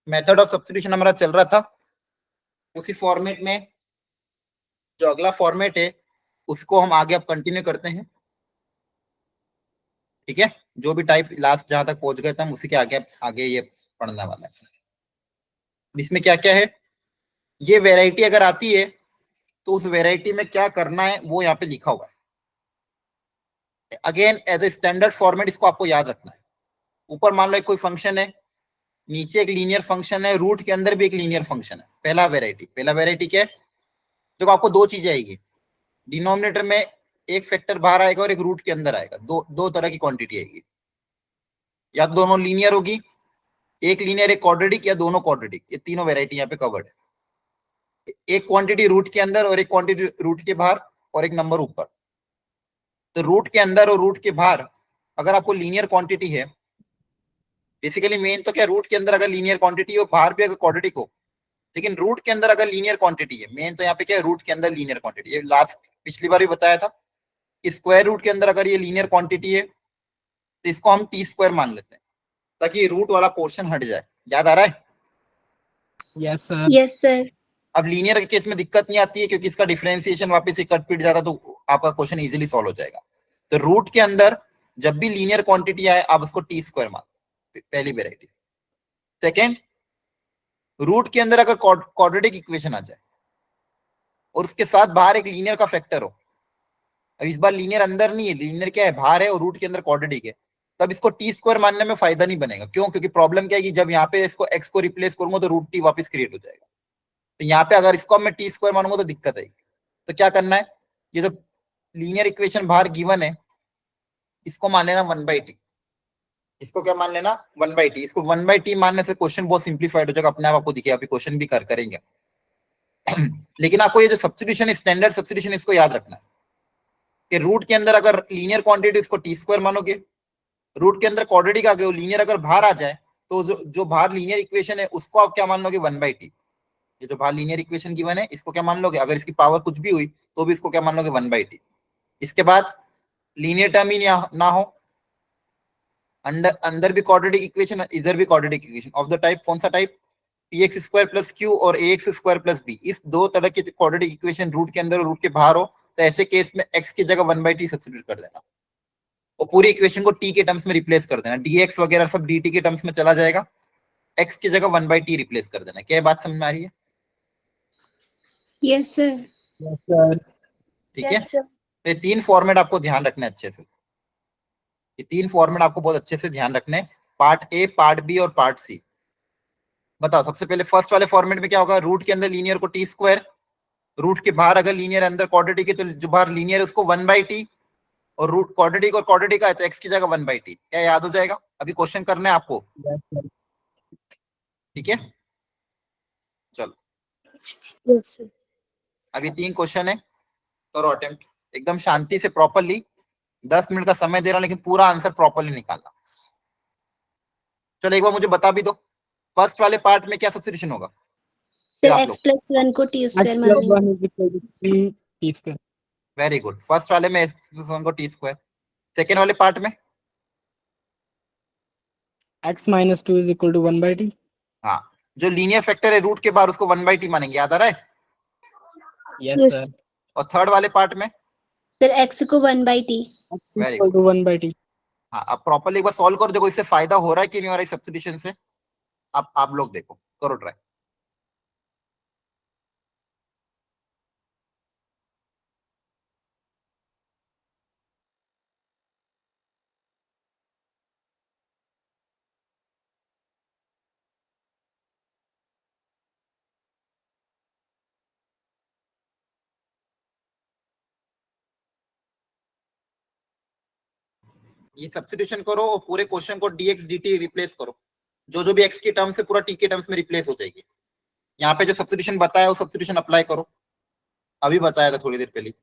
Method of substitution हमारा चल रहा था, उसी फॉर्मेट में जो अगला फॉर्मेट है उसको हम आगे अब कंटिन्यू करते हैं। ठीक है, जो भी टाइप लास्ट जहां तक पहुंच गए थे हम उसी के आगे आगे ये पढ़ने वाला है। इसमें क्या क्या है, ये वेराइटी अगर आती है तो उस वेराइटी में क्या करना है वो यहाँ पे लिखा हुआ है। Again as a standard format इसको आपको याद रखना है। ऊपर मान लो कोई फंक्शन है, नीचे एक लीनियर फंक्शन है, रूट के अंदर भी एक लीनियर फंक्शन है। पहला वेराइटी क्या है, देखो आपको दो चीजें आएगी, डिनोमिनेटर में एक फैक्टर बाहर आएगा और एक रूट के अंदर आएगा। दो दो तरह की क्वांटिटी आएगी, या तो दोनों लीनियर होगी, एक लीनियर एक क्वाड्रेटिक, या दोनों क्वाड्रेटिक। ये तीनों वेराइटी यहाँ पे कवर्ड है। एक क्वांटिटी रूट के अंदर और एक क्वांटिटी रूट के बाहर और एक नंबर ऊपर। तो रूट के अंदर और रूट के बाहर अगर आपको लीनियर क्वांटिटी है, बेसिकली मेन तो क्या, रूट के अंदर अगर लीनियर क्वांटिटी हो, बाहर भी अगर क्वाड्रेटिक हो, लेकिन रूट के अंदर अगर लीनियर क्वांटिटी है, मेन तो यहाँ पे क्या है, रूट के अंदर लीनियर क्वांटिटी। ये लास्ट पिछली बार भी बताया था, स्क्वायर रूट के अंदर अगर ये लीनियर क्वांटिटी है तो इसको हम टी स्क्वायर मान लेते हैं, ताकि रूट वाला पोर्शन हट जाए। याद आ रहा है? Yes sir. Yes sir. अब लीनियर के केस में दिक्कत नहीं आती है, क्योंकि इसका डिफरेंशिएशन वापस से कट पिट जाता, तो आपका क्वेश्चन इजीली सॉल्व हो जाएगा। तो रूट के अंदर जब भी लीनियर क्वांटिटी आए आप उसको टी स्क्वायर मान, पहली वेराइटी। सेकेंड, रूट के अंदर अगर क्वाड्रेटिक इक्वेशन आ जाए और उसके साथ बाहर एक लीनियर का फैक्टर हो, अब इस बार लीनियर अंदर नहीं है, लीनियर क्या है, बाहर है, और रूट के अंदर क्वाड्रेटिक है, तब इसको टी स्क्वायर मानने में फायदा नहीं बनेगा। क्यों? क्योंकि प्रॉब्लम क्या है कि जब यहाँ पे इसको एक्स को रिप्लेस करूंगा तो रूट टी वापस क्रिएट हो जाएगा। तो यहाँ पे अगर इसको मैं टी स्क्वायर मानूंगा तो दिक्कत आएगी। तो क्या करना है, ये जो लीनियर इक्वेशन बाहर गिवन है इसको मान लेना 1/t। इसको क्या मान लेना, 1/t। इसको 1/t मानने से क्वेश्चन बहुत सिंप्लीफाइड हो जाएगा, अपने आप आपको दिखेगा। अभी क्वेश्चन भी करेंगे लेकिन आपको ये जो सब्स्टिट्यूशन है, स्टैंडर्ड सब्स्टिट्यूशन, इसको याद रखना है कि रूट के अंदर अगर लीनियर क्वांटिटी इसको टी स्क्वायर मानोगे, रूट के अंदर क्वाड्रेटिक आ गए, लीनियर अगर बाहर आ जाए तो जो बाहर लीनियर इक्वेशन है उसको आप क्या मान लोगे, 1/t। ये जो बाहर लीनियर इक्वेशन गिवन है इसको क्या मान लोगे, अगर इसकी पावर कुछ भी हुई तो भी इसको क्या मान लोगे, 1/t। इसके बाद लीनियर टर्म ही ना हो, अंदर अंदर भी क्वाड्रेटिक इक्वेशन, इधर भी quadratic equation of the type, कौन सा type, px square plus Q और ax स्क्वायर प्लस बी। इस दो तरह के क्वाड्रेटिक इक्वेशन रूट के अंदर और रूट के बाहर हो, तो ऐसे केस में x की जगह 1/t सब्स्टिट्यूट कर देना और पूरी इक्वेशन को t के टर्म्स में रिप्लेस कर देना। dx वगैरह सब dt के टर्म्स में चला जाएगा, x की जगह 1/t रिप्लेस कर देना। क्या बात समझ में आ रही है? Yes sir. Yes sir. ठीक है, तो ये तीन फॉर्मेट आपको ध्यान रखना है अच्छे से। ये तीन फॉर्मेट आपको बहुत अच्छे से ध्यान रखने, पार्ट ए, पार्ट बी और पार्ट सी। बताओ, सबसे पहले फर्स्ट वाले फॉर्मेट में क्या होगा, रूट के अंदर लीनियर को टी स्क्वायर, रूट के बाहर अगर लीनियर अंदर क्वाड्रेटिक है तो जो बाहर लीनियर है उसको 1/t, और रूट क्वाड्रेटिक और क्वाड्रेटिक है तो x की जगह 1/t। क्या याद हो जाएगा? अभी क्वेश्चन करना है आपको। Yes sir. ठीक है, चलो यस सर। अभी 3 क्वेश्चन है, करो अटेम्प्ट एकदम शांति से, प्रॉपरली। 10 मिनट का समय दे रहा हूं, लेकिन पूरा आंसर प्रॉपरली निकालना। चलो एक बार मुझे बता भी दो, फर्स्ट वाले पार्ट में क्या सब्स्टिट्यूशन होगा? फिर सर आप x लोग, प्लस 1 को टी x स्क्वायर प्लस मानेंगे। 1 is equal to 3 T square. Very good, first वाले में x को टी स्क्वायर। सेकेंड वाले पार्ट में, x minus 2 is equal to 1/t। हाँ, जो लीनियर फैक्टर है रूट के बाहर उसको 1/t मानेंगे। याद आ रहा है? Yes yes sir. और थर्ड वाले पार्ट में, सर x को 1/t। x very equal good. To 1/t। हाँ, अब प्रॉपरली एक बार सॉल्व करो, देखो इससे फायदा हो रहा है कि नहीं हो रहा है सब्स्टिट्यूशन से। आप लोग देखो, करो ट्राई। ये सब्स्टिट्यूशन करो और पूरे क्वेश्चन को dx dt रिप्लेस करो, जो जो भी x की टर्म से पूरा t के टर्म्स में रिप्लेस हो जाएगी। यहाँ पे जो सब्स्टिट्यूशन बताया वो सब्स्टिट्यूशन अप्लाई करो, अभी बताया था थोड़ी देर पहले।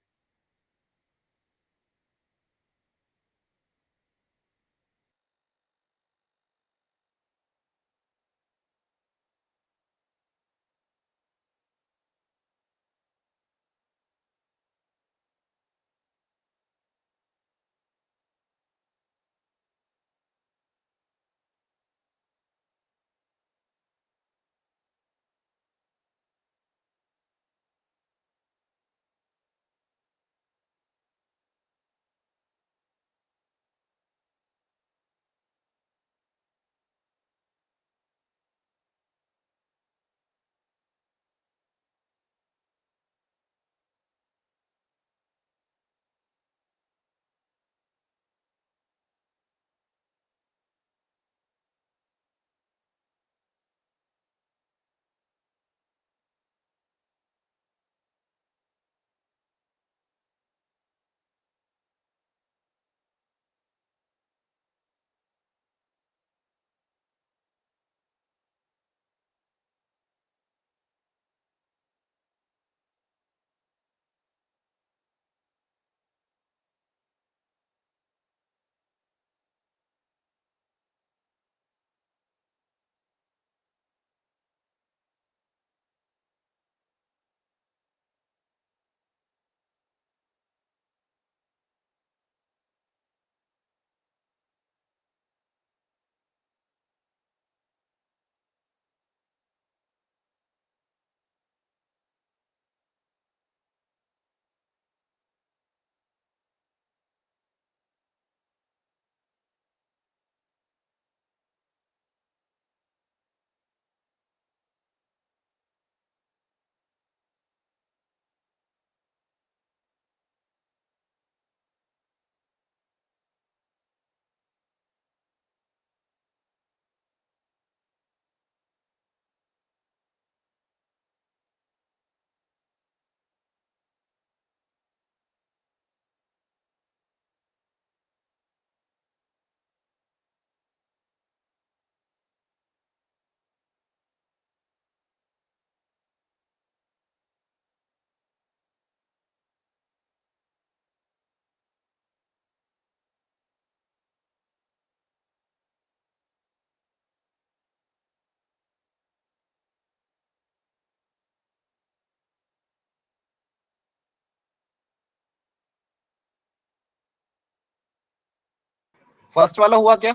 फर्स्ट वाला हुआ क्या?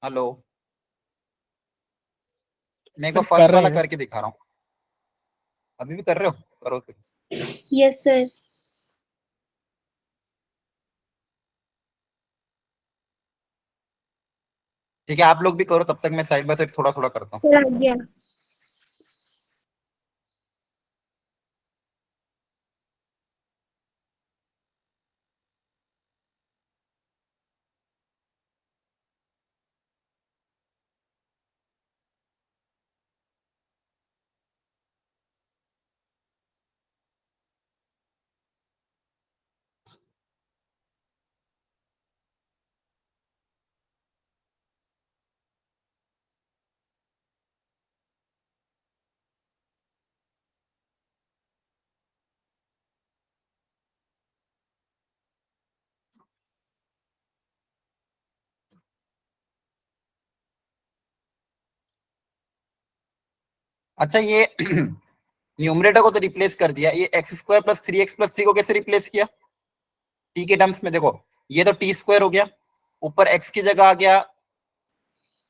हेलो, मैं एक बार सर कर फर्स्ट रहे वाला हैं। करके दिखा रहा हूँ। अभी भी कर रहे हो? करो फिर। Yes, sir. ठीक है, आप लोग भी करो, तब तक मैं साइड बाय साइड थोड़ा थोड़ा करता हूँ। Sir, आ गया। अच्छा, ये न्यूमरेटर को तो रिप्लेस कर दिया, ये x square plus 3x plus 3 को कैसे रिप्लेस किया? टी के टर्म्स में देखो, ये तो टी स्क्वायर हो गया, ऊपर एक्स की जगह आ गया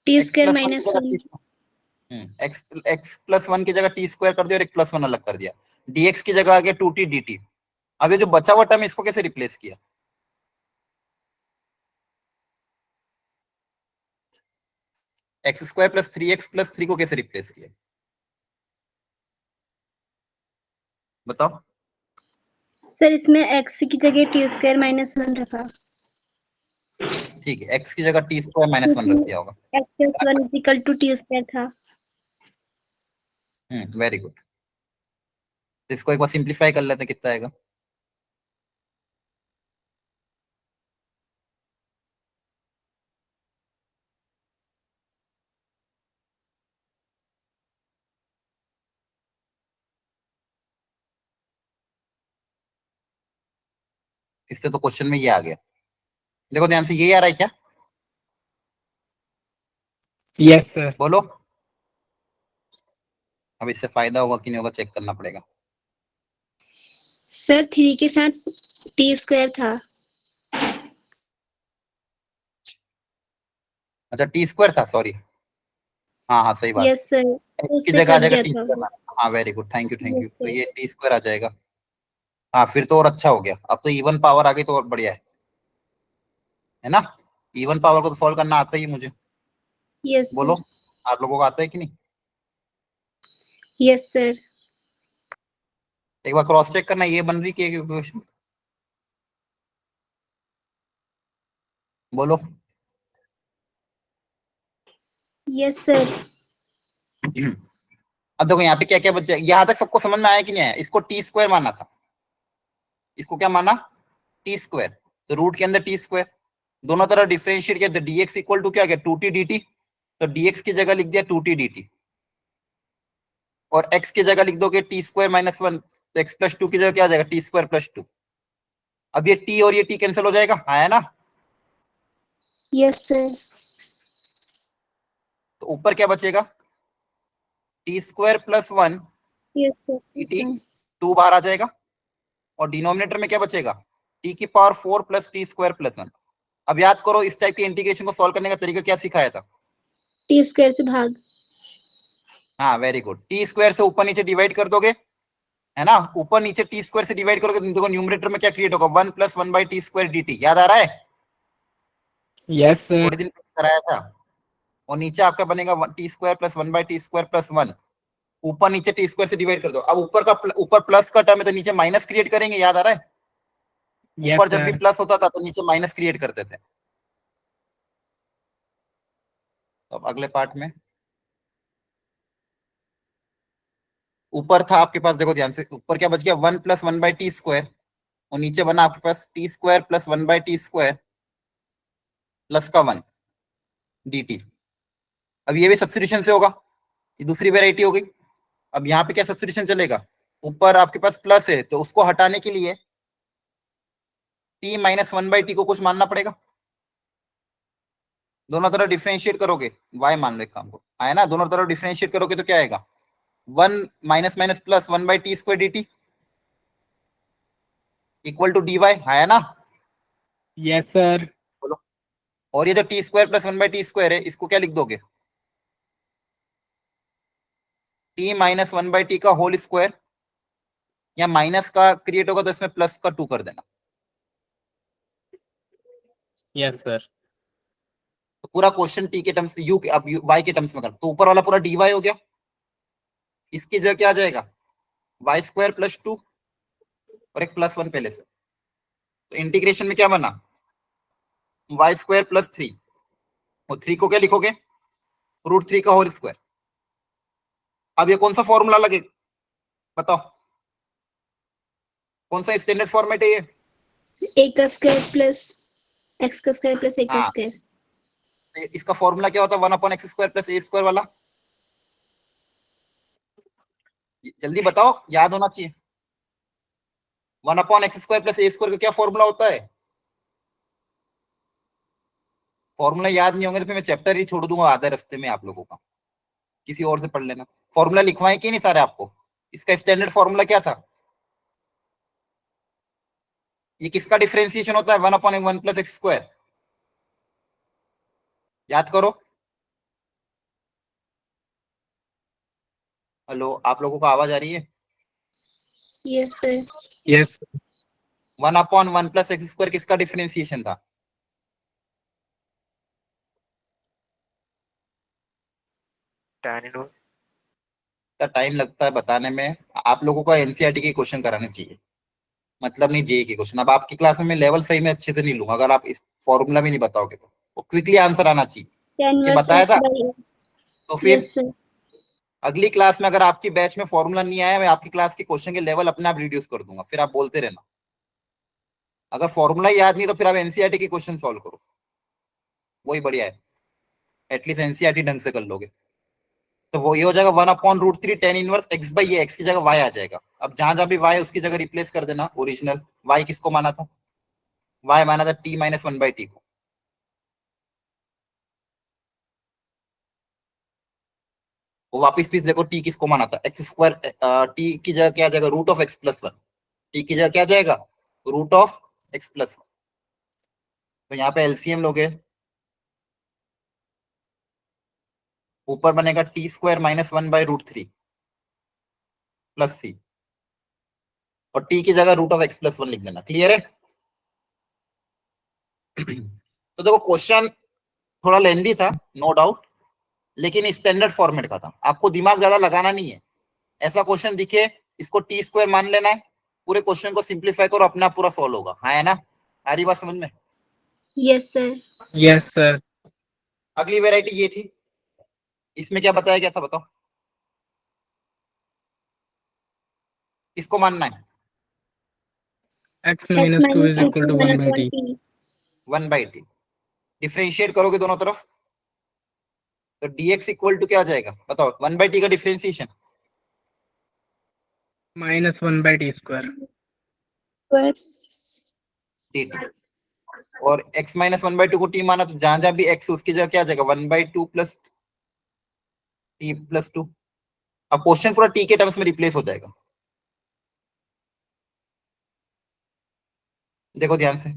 T x square plus one की minus जगह 1. T, x x plus one की जगह टी स्क्वायर कर दिया और एक प्लस वन अलग कर दिया, डीएक्स की जगह आ गया 2t dt। अब ये जो बचा हुआ टर्म इसको कैसे रिप्लेस किया? X square plus 3x plus 3 को कैसे रिप्लेस किया बताओ? सर इसमें x की जगह t square minus 1 रखा, ठीक है, एक्स की जगह टी स्क्वायर माइनस वन रख क्योंकि दिया होगा। x plus 1 is equal to t square था। Very good. इसको एक बार सिंप्लीफाई कर लेते हैं, कितना आएगा? इससे तो क्वेश्चन में ये आ गया। देखो ध्यान से, ये आ रहा है क्या? Yes sir. बोलो। अब इससे फायदा होगा कि नहीं होगा चेक करना पड़ेगा। सर 3 के साथ t square था। अच्छा, टी स्क्वायर था, सॉरी। हाँ हाँ, सही बात। यस सर, एक्स की उससे जगह आ कट जाएगा गया टी था वो। स्क्वायर। हाँ very good, thank you thank yes you. तो सर। ये टी स्क्वायर आ जाएगा। हाँ, फिर तो और अच्छा हो गया, अब तो इवन पावर आ गई तो और बढ़िया है ना? इवन पावर को तो सॉल्व करना आता ही है मुझे। यस बोलो, सर। आप लोगों को आता है कि नहीं? Yes sir. एक बार क्रॉस चेक करना, ये बन रही कि क्वेश्चन। बोलो। Yes sir. अब देखो यहाँ पे क्या क्या बच्चे, यहाँ तक सबको समझ में आया कि नहीं आया? इसको टी स्क्वायर माना था, इसको क्या माना? T square. तो रूट के अंदर टी स्क्वायर, दोनों तरफ डिफरेंशिएट किया तो dx इक्वल टू क्या गया? 2t dt। तो dx की जगह लिख दिया 2t dt, और x की जगह लिख दोगे टी स्क्वायर माइनस वन, तो x प्लस टू की जगह क्या आ जाएगा? T square plus two. अब ये t और ये t कैंसिल हो जाएगा, हाँ है ना? Yes sir. तो ऊपर क्या बचेगा? T square plus one yes dt, sir. 2 बाहर आ जाएगा, और डिनोमिनेटर में क्या बचेगा? टी की power 4 plus T square plus one. अब याद करो, इस टाइप की इंटीग्रेशन को सॉल्व करने का तरीका क्या सिखाया था? t स्क्वायर से भाग। हाँ वेरी गुड, टी स्क्वायर से ऊपर नीचे डिवाइड कर दोगे, है ना? ऊपर नीचे टी स्क्वायर से डिवाइड करोगे तो देखो न्यूमरेटर में क्या क्रिएट होगा? 1 plus 1 by T square D T. याद आ रहा है? Yes sir. थोड़ी दिन पहले कराया था। और नीचे आपका बनेगा T square plus 1 by T square plus 1। ऊपर नीचे टी स्क्वायर से डिवाइड कर दो। अब ऊपर प्लस का टर्म है तो नीचे माइनस क्रिएट करेंगे, याद आ रहा है? यस ऊपर जब भी सर। प्लस होता था तो नीचे माइनस क्रिएट करते थे। तो अब अगले पार्ट में, ऊपर था आपके पास, देखो ध्यान से, ऊपर क्या बच गया? 1 प्लस 1 बाई टी स्क्वायर, और नीचे बना आपके पास T square plus 1 by T square plus का 1 डी टी। अब ये भी सब्स्टिट्यूशन से होगा, ये दूसरी वेराइटी हो गई। अब यहाँ पे क्या सब्स्टिट्यूशन चलेगा? ऊपर आपके पास प्लस है तो उसको हटाने के लिए T minus one by T को कुछ मानना पड़ेगा। दोनों तरफ डिफरेंशिएट करोगे, y मान लो एक काम को, है ना? दोनों तरफ डिफरेंशिएट करोगे तो क्या आएगा? 1 minus minus plus 1 by T square D T. Equal to D Y है ना। Yes, sir. बोलो। और ये जो टी स्क्वायर प्लस 1/t² है, इसको क्या लिख दोगे? टी माइनस 1/t का होल स्क्वायर, या माइनस का क्रिएट होगा तो इसमें प्लस का 2 कर देना। Yes, sir. तो पूरा क्वेश्चन टी के टर्म्स, यू के, अब वाई के टर्म्स में करना, तो ऊपर वाला पूरा डी वाई हो गया। इसकी जगह क्या आ जाएगा? y² + 2 और एक +1 पहले से। तो इंटीग्रेशन में क्या बना? y² + 3, और 3 को क्या लिखोगे? √3 का होल स्क्वायर। अब ये कौन सा फॉर्मूला लगे बताओ? कौन सा स्टैंडर्ड फॉर्मेट है ये? a का स्क्वायर प्लस x का स्क्वायर प्लस a का हाँ। स्क्वायर। तो इसका फॉर्मूला क्या होता है? 1/x² + a² वाला। जल्दी बताओ, याद होना चाहिए। 1/x² + a² का क्या फॉर्मूला होता है? फॉर्मूला याद नहीं होंगे तो फिर मैं चैप्टर ही छोड़ दूंगा आधे रास्ते में आप लोगों का, किसी और से पढ़ लेना। फॉर्मूला लिखवाए कि नहीं सारे आपको? इसका स्टैंडर्ड फॉर्मूला क्या था? ये किसका डिफरेंशिएशन होता है? 1/1 + x²। याद करो। हेलो, आप लोगों को आवाज आ रही है? Yes sir. Yes. 1/1 + x² किसका डिफरेंशिएशन था? tan inverse. टाइम लगता है बताने में। आप लोगों को एनसीईआरटी के क्वेश्चन कराने चाहिए, मतलब नहीं जेई के क्वेश्चन। अब आपकी क्लास में मैं लेवल सही में अच्छे से नहीं लूंगा अगर आप इस फॉर्मूला भी नहीं बताओगे तो क्विकली आंसर आना चाहिए। tan ये इनवर्स बताया x था by a। तो फिर यस सर। अगली क्लास में अगर आपकी बैच में फॉर्मूला नहीं आया, मैं आपकी क्लास के क्वेश्चन के लेवल अपने आप रिड्यूस कर दूंगा, फिर आप बोलते रहना। अगर फॉर्मूला याद नहीं तो फिर आप एनसीईआरटी के क्वेश्चन सॉल्व करो, वही बढ़िया है। एटलीस्ट एनसीईआरटी ढंग से कर लोगे। तो वो ये हो जाएगा 1/√3 tan inverse x by a। x की जगह y आ जाएगा। अब जहां जहां भी y है उसकी जगह रिप्लेस कर देना ओरिजिनल। y किसको माना था? y माना था t - 1/t को। वो वापिस पीस देखो, t किसको माना था? x²। t की जगह क्या आ जाएगा? √(x+1)। t की जगह क्या आ जाएगा? √(x+1)। तो यहाँ पे एलसीएम लोगे, ऊपर बनेगा t² - 1/√3 + c, और t की जगह √(x+1) लिख देना। क्लियर है? तो देखो क्वेश्चन थोड़ा लेंदी था, नो डाउट, लेकिन स्टैंडर्ड फॉर्मेट का था। आपको दिमाग ज्यादा लगाना नहीं है। ऐसा क्वेश्चन दिखे, इसको t² मान लेना है, पूरे क्वेश्चन को सिंप्लीफाई करो, अपना पूरा सॉल्व होगा। हाँ है ना? आ रही बात समझ में? Yes sir. Yes, sir. अगली वेराइटी ये थी। इसमें क्या बताया गया था बताओ? इसको मानना है X x minus 2 minus is 2 equal to to 1 1 by upon t. t। 1/t। Differentiate करोगे दोनों तरफ तो dx इक्वल टू क्या आ जाएगा बताओ? 1/t का differentiation Minus 1 by t square. Square. dt, और x - 1/2 को t माना तो जहां जहां भी x उसकी जगह क्या आ जाएगा? 1/2 + t + 2। अब क्वेश्चन पूरा t के टर्म्स में रिप्लेस हो जाएगा। देखो ध्यान से।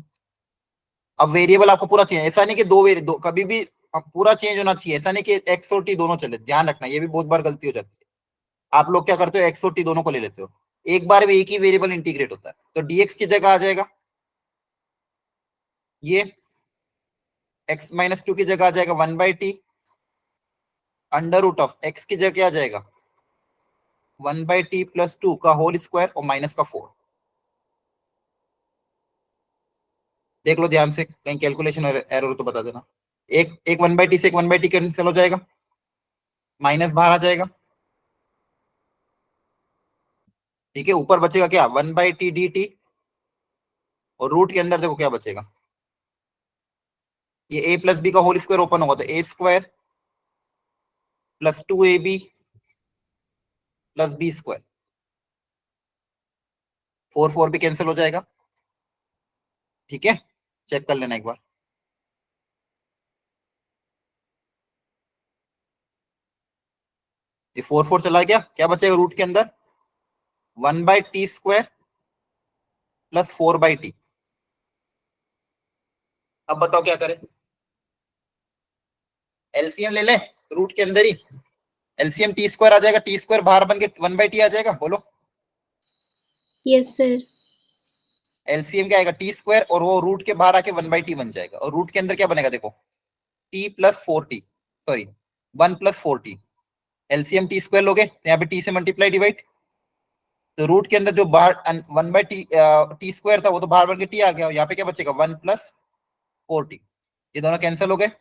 अब वेरिएबल आपको पूरा चाहिए, ऐसा नहीं कि दो कभी भी अब पूरा चेंज होना चाहिए। ऐसा नहीं कि x और t दोनों चले, ध्यान रखना, ये भी बहुत बार गलती हो जाती है। आप लोग क्या करते हो? x और t दोनों को ले लेते हो, एक बार में एक ही वेरिएबल इंटीग्रेट होता है। तो dx की जगह आ जाएगा ये, x - 2 की जगह आ जाएगा 1/t, √x की जगह क्या आ जाएगा? 1/t + 2 का होल स्क्वायर और माइनस का 4। देख लो ध्यान से, कहीं कैलकुलेशन एरर हो तो बता देना। एक 1/t से एक 1/t कैंसिल हो जाएगा, माइनस बाहर आ जाएगा। ठीक है, ऊपर बचेगा क्या? 1/t dt, और रूट के अंदर देखो क्या बचेगा? ये a + b का होल स्क्वायर ओपन होगा तो a² + 2ab + b²। 4 भी कैंसिल हो जाएगा। ठीक है, चेक कर लेना एक बार। ये 4 चला गया, क्या बचेगा रूट के अंदर? 1/t² plus 4/t। अब बताओ क्या करें, एलसीएम ले ले रूट के अंदर ही, एलसीएम टी स्क्वायर आ जाएगा, टी स्क्वायर बाहर बन के 1/t आ जाएगा, बोलो यस सर। एलसीएम क्या आएगा, टी स्क्वायर, और वो रूट के बाहर आके 1/t बन जाएगा, और रूट के अंदर क्या बनेगा देखो, t plus 4t, sorry 1 plus 4t, LCM T square लोगे तो यहाँ पे t से मल्टीप्लाई डिवाइड, तो रूट के अंदर जो बाहर 1/t टी स्क्वायर था वो तो बाहर बन के t आ गया, यहाँ पे क्या बचेगा 1 प्लस 4t, ये दोनों कैंसिल हो गए,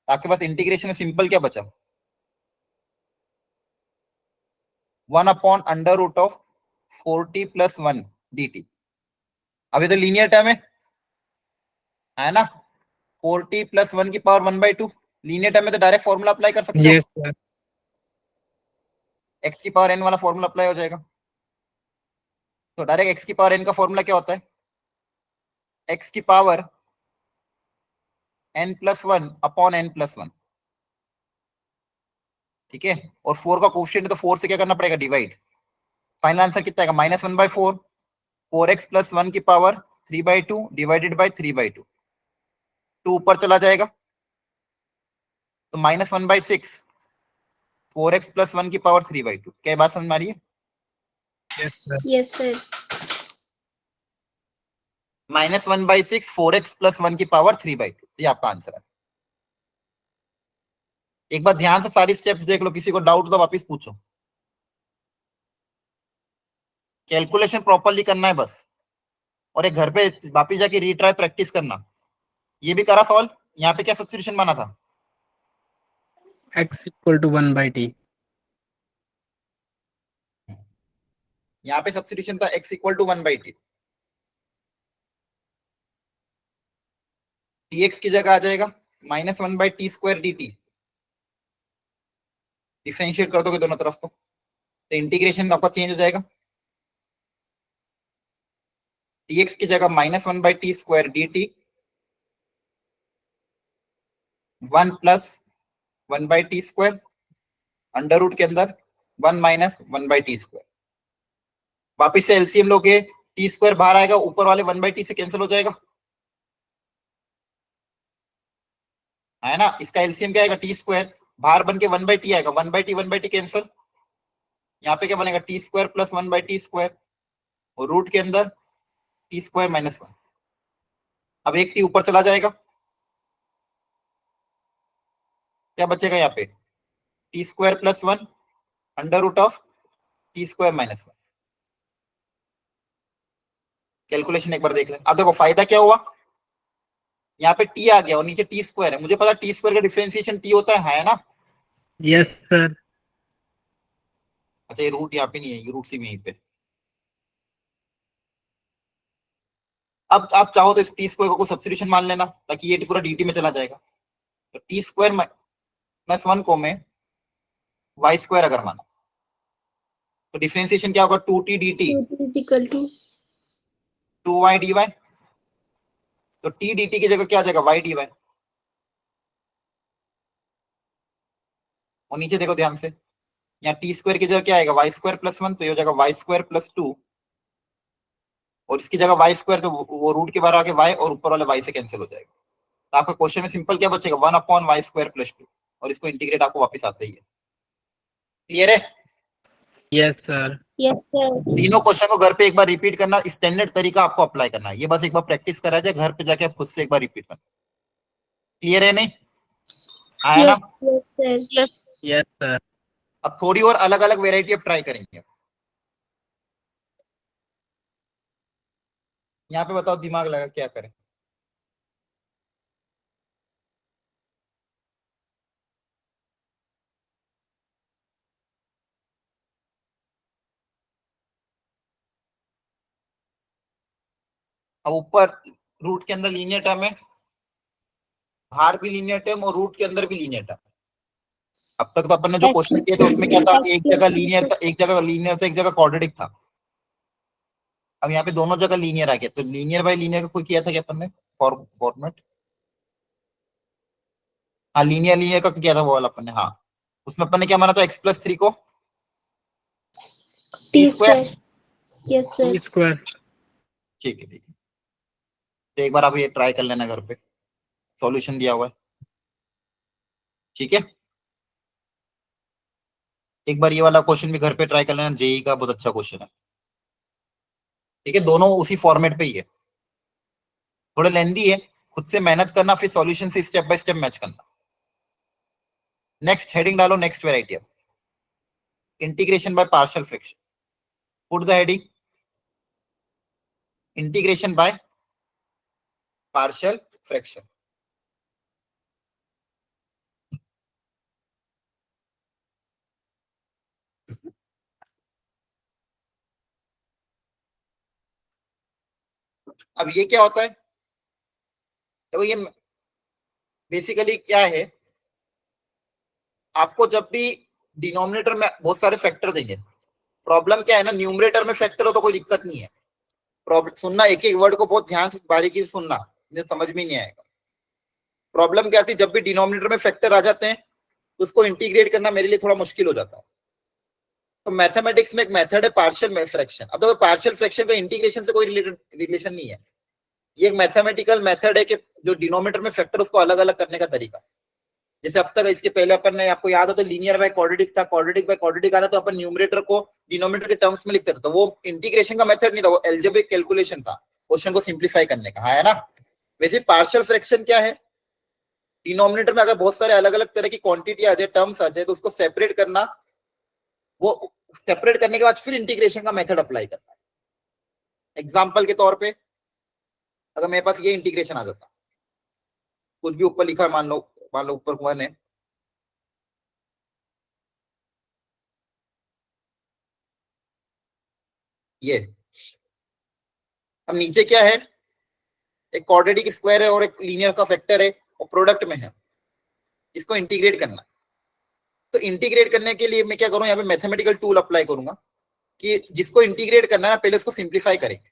आपके पास इंटीग्रेशन में सिंपल क्या बचा, 1 upon under root of 4t plus 1 dt। अभी तो लीनियर टर्म है ना, 4t प्लस 1 की पावर 1/2, लीनियर टर्म में तो डायरेक्ट फॉर्मूला अप्लाई कर सकते हो, Yes, sir. x की पावर n वाला फॉर्मूला अप्लाई हो जाएगा, तो डायरेक्ट x की पावर n का फॉर्मूला क्या होता है, x की power n plus 1 upon n plus 1, ठीक है, और 4 का कोफिशिएंट है तो 4 से क्या करना पड़ेगा, डिवाइड, फाइनल आंसर कितना आएगा, -1/4, 4x प्लस 1 की पावर 3/2 डिवाइडेड बाई 3/2, 2 ऊपर चला जाएगा तो -1/6, 4x प्लस 1 की पावर 3/2, क्या ये बात समझ में आ रही है, Yes, sir. Yes sir. -1/6 4x plus 1 की पावर 3/2, ये आपका आंसर है। एक बार ध्यान से सारी स्टेप्स देख लो, किसी को डाउट तो वापस पूछो, कैलकुलेशन प्रॉपरली करना है बस, और एक घर पे वापस जाके रीट्राई प्रैक्टिस करना। ये भी करा सॉल्व, यहाँ पे क्या सब्स्टिट्यूशन बना था, X equal to 1/t. यहाँ पे सब्स्टिट्यूशन था x equal to 1/t, dx की जगह आ जाएगा -1/t स्क्वायर dt, डिफरेंशिएट कर दोगे दोनों तरफ को तो इंटीग्रेशन आपका चेंज हो जाएगा, dx की जगह -1/t square dt, 1 plus 1/t square, under root के अंदर 1 माइनस 1/t स्क्वायर, वापिस से एलसीएम लोगे, टी स्क्वायर बाहर आएगा, ऊपर वाले 1/t से कैंसिल हो जाएगा, है ना, इसका एलसीएम क्या आएगा, टी स्क्वायर बाहर बन के 1/t आएगा, 1/t कैंसिल, यहाँ पे क्या बनेगा, T square plus 1/t square, और रूट के अंदर टी स्क्वायर माइनस 1, अब एक टी ऊपर चला जाएगा, क्या बचेगा यहाँ पे, T square plus 1 under root of T square minus 1, calculation एक बार देख लें। अब देखो फायदा क्या हुआ, यहाँ पे टी आ गया और नीचे टी स्क्वायर है, मुझे पता टी स्क्वायर का डिफरेंशिएशन टी होता है ना, Yes, sir. अच्छा ये रूट यहाँ पे नहीं है, ये रूट सी में यहीं पे, अब आप चाहो तो इस टी स्क्वायर को सब्स्टिट्यूशन मान लेना ताकि ये पूरा dt में चला जाएगा, तो टी स्क्वायर माइनस 1 को मैं वाई स्क्वायर अगर माना तो डिफरेंशिएशन क्या होगा, 2t dt is equal to 2y dy, तो t dt की जगह क्या आ जाएगा, y dy, और नीचे देखो ध्यान से, यहाँ टी स्क्वायर की जगह क्या आएगा, वाई स्क्वायर प्लस 1, तो ये हो जाएगा वाई स्क्वायर प्लस 2, और इसकी जगह वाई स्क्वायर, तो वो रूट के बाहर आके वाई और ऊपर वाले वाई से कैंसिल हो जाएगा, तो आपका क्वेश्चन में सिंपल क्या बचेगा, 1 अपॉन वाई स्क्वायर प्लस 2, और इसको इंटीग्रेट आपको वापस आता ही है, क्लियर है, Yes, sir. Yes sir. तीनों क्वेश्चन को घर पे एक बार रिपीट करना, स्टैंडर्ड तरीका आपको अप्लाई करना है, ये बस एक बार प्रैक्टिस करा जाए, घर पे जाके आप खुद से एक बार रिपीट करना, क्लियर है नहीं, आया ना, यस सर। Yes, sir. अब थोड़ी और अलग अलग वेराइटी अब ट्राई करेंगे, यहाँ पे बताओ दिमाग लगा क्या करें, अब ऊपर रूट के अंदर लीनियर टर्म है, बाहर भी लीनियर टर्म और रूट के अंदर भी लीनियर टर्म, अब तक तो अपन ने जो क्वेश्चन किए थे उसमें क्या था, एक जगह लीनियर था, एक जगह लीनियर था, एक जगह क्वाड्रेटिक था, अब यहाँ पे दोनों जगह लीनियर आ गया, तो लीनियर बाय लीनियर का कोई किया था क्या अपन ने फॉर्मेट, हाँ लीनियर लीनियर का किया था वो वाला अपन ने, हाँ उसमें अपन ने क्या माना था, x+3 को T square, square. Yes T sir. square. ठीक है, ठीक है। तो एक बार आप ये ट्राई कर लेना घर पे, सॉल्यूशन दिया हुआ है, ठीक है। एक बार ये वाला क्वेश्चन भी घर पे ट्राई कर लेना, जेई का बहुत अच्छा क्वेश्चन है, ठीक है। दोनों उसी फॉर्मेट पे ही है, थोड़ा लेंदी है, खुद से मेहनत करना, फिर सॉल्यूशन से स्टेप बाय स्टेप मैच करना। नेक्स्ट हेडिंग डालो, नेक्स्ट वेराइटी अब integration by partial fraction. Put the heading integration by partial fraction. अब ये क्या होता है, तो ये बेसिकली क्या है, आपको जब भी डिनोमिनेटर में बहुत सारे फैक्टर देंगे, प्रॉब्लम क्या है ना, न्यूमरेटर में फैक्टर हो तो कोई दिक्कत नहीं है, प्रॉब्लम सुनना, एक एक वर्ड को बहुत ध्यान से बारीकी से सुनना, समझ में नहीं आएगा। प्रॉब्लम क्या आती है, जब भी डिनोमिनेटर में फैक्टर आ जाते हैं तो उसको इंटीग्रेट करना मेरे लिए थोड़ा मुश्किल हो जाता है। तो मैथमेटिक्स में एक मेथड है पार्शियल फ्रैक्शन। अब देखो पार्शियल फ्रैक्शन का इंटीग्रेशन से कोई रिलेशन नहीं है, ये एक मैथमेटिकल मेथड है कि जो डिनोमिनेटर में फैक्टर उसको अलग अलग करने का तरीका। जैसे अब तक इसके पहले अपन ने, आपको याद हो तो लीनियर बाय क्वाड्रेटिक था, क्वाड्रेटिक बाय क्वाड्रेटिक आता तो अपन न्यूमरेटर को डिनोमिनेटर के टर्म्स में लिखते थे, तो वो इंटीग्रेशन का मेथड नहीं था, वो एल्जेब्रिक कैलकुलेशन था, क्वेश्चन को सिंप्लीफाई करने का, है ना। वैसे पार्शियल फ्रैक्शन क्या है, डिनोमिनेटर में अगर बहुत सारे अलग अलग तरह की क्वांटिटी आ जाए, टर्म्स आ जाए, तो उसको सेपरेट करना, वो सेपरेट करने के बाद फिर इंटीग्रेशन का मेथड अप्लाई करना है। एग्जाम्पल के तौर पे अगर मेरे पास ये इंटीग्रेशन आ जाता, कुछ भी ऊपर लिखा है, मान लो ऊपर 1 है, ये अब नीचे क्या है, एक क्वाड्रेटिक स्क्वायर है और एक लीनियर का फैक्टर है और प्रोडक्ट में है, इसको इंटीग्रेट करना। तो इंटीग्रेट करने के लिए मैं क्या करूं, यहाँ पे मैथमेटिकल टूल अप्लाई करूंगा कि जिसको इंटीग्रेट करना है ना, पहले उसको सिंप्लीफाई करेंगे।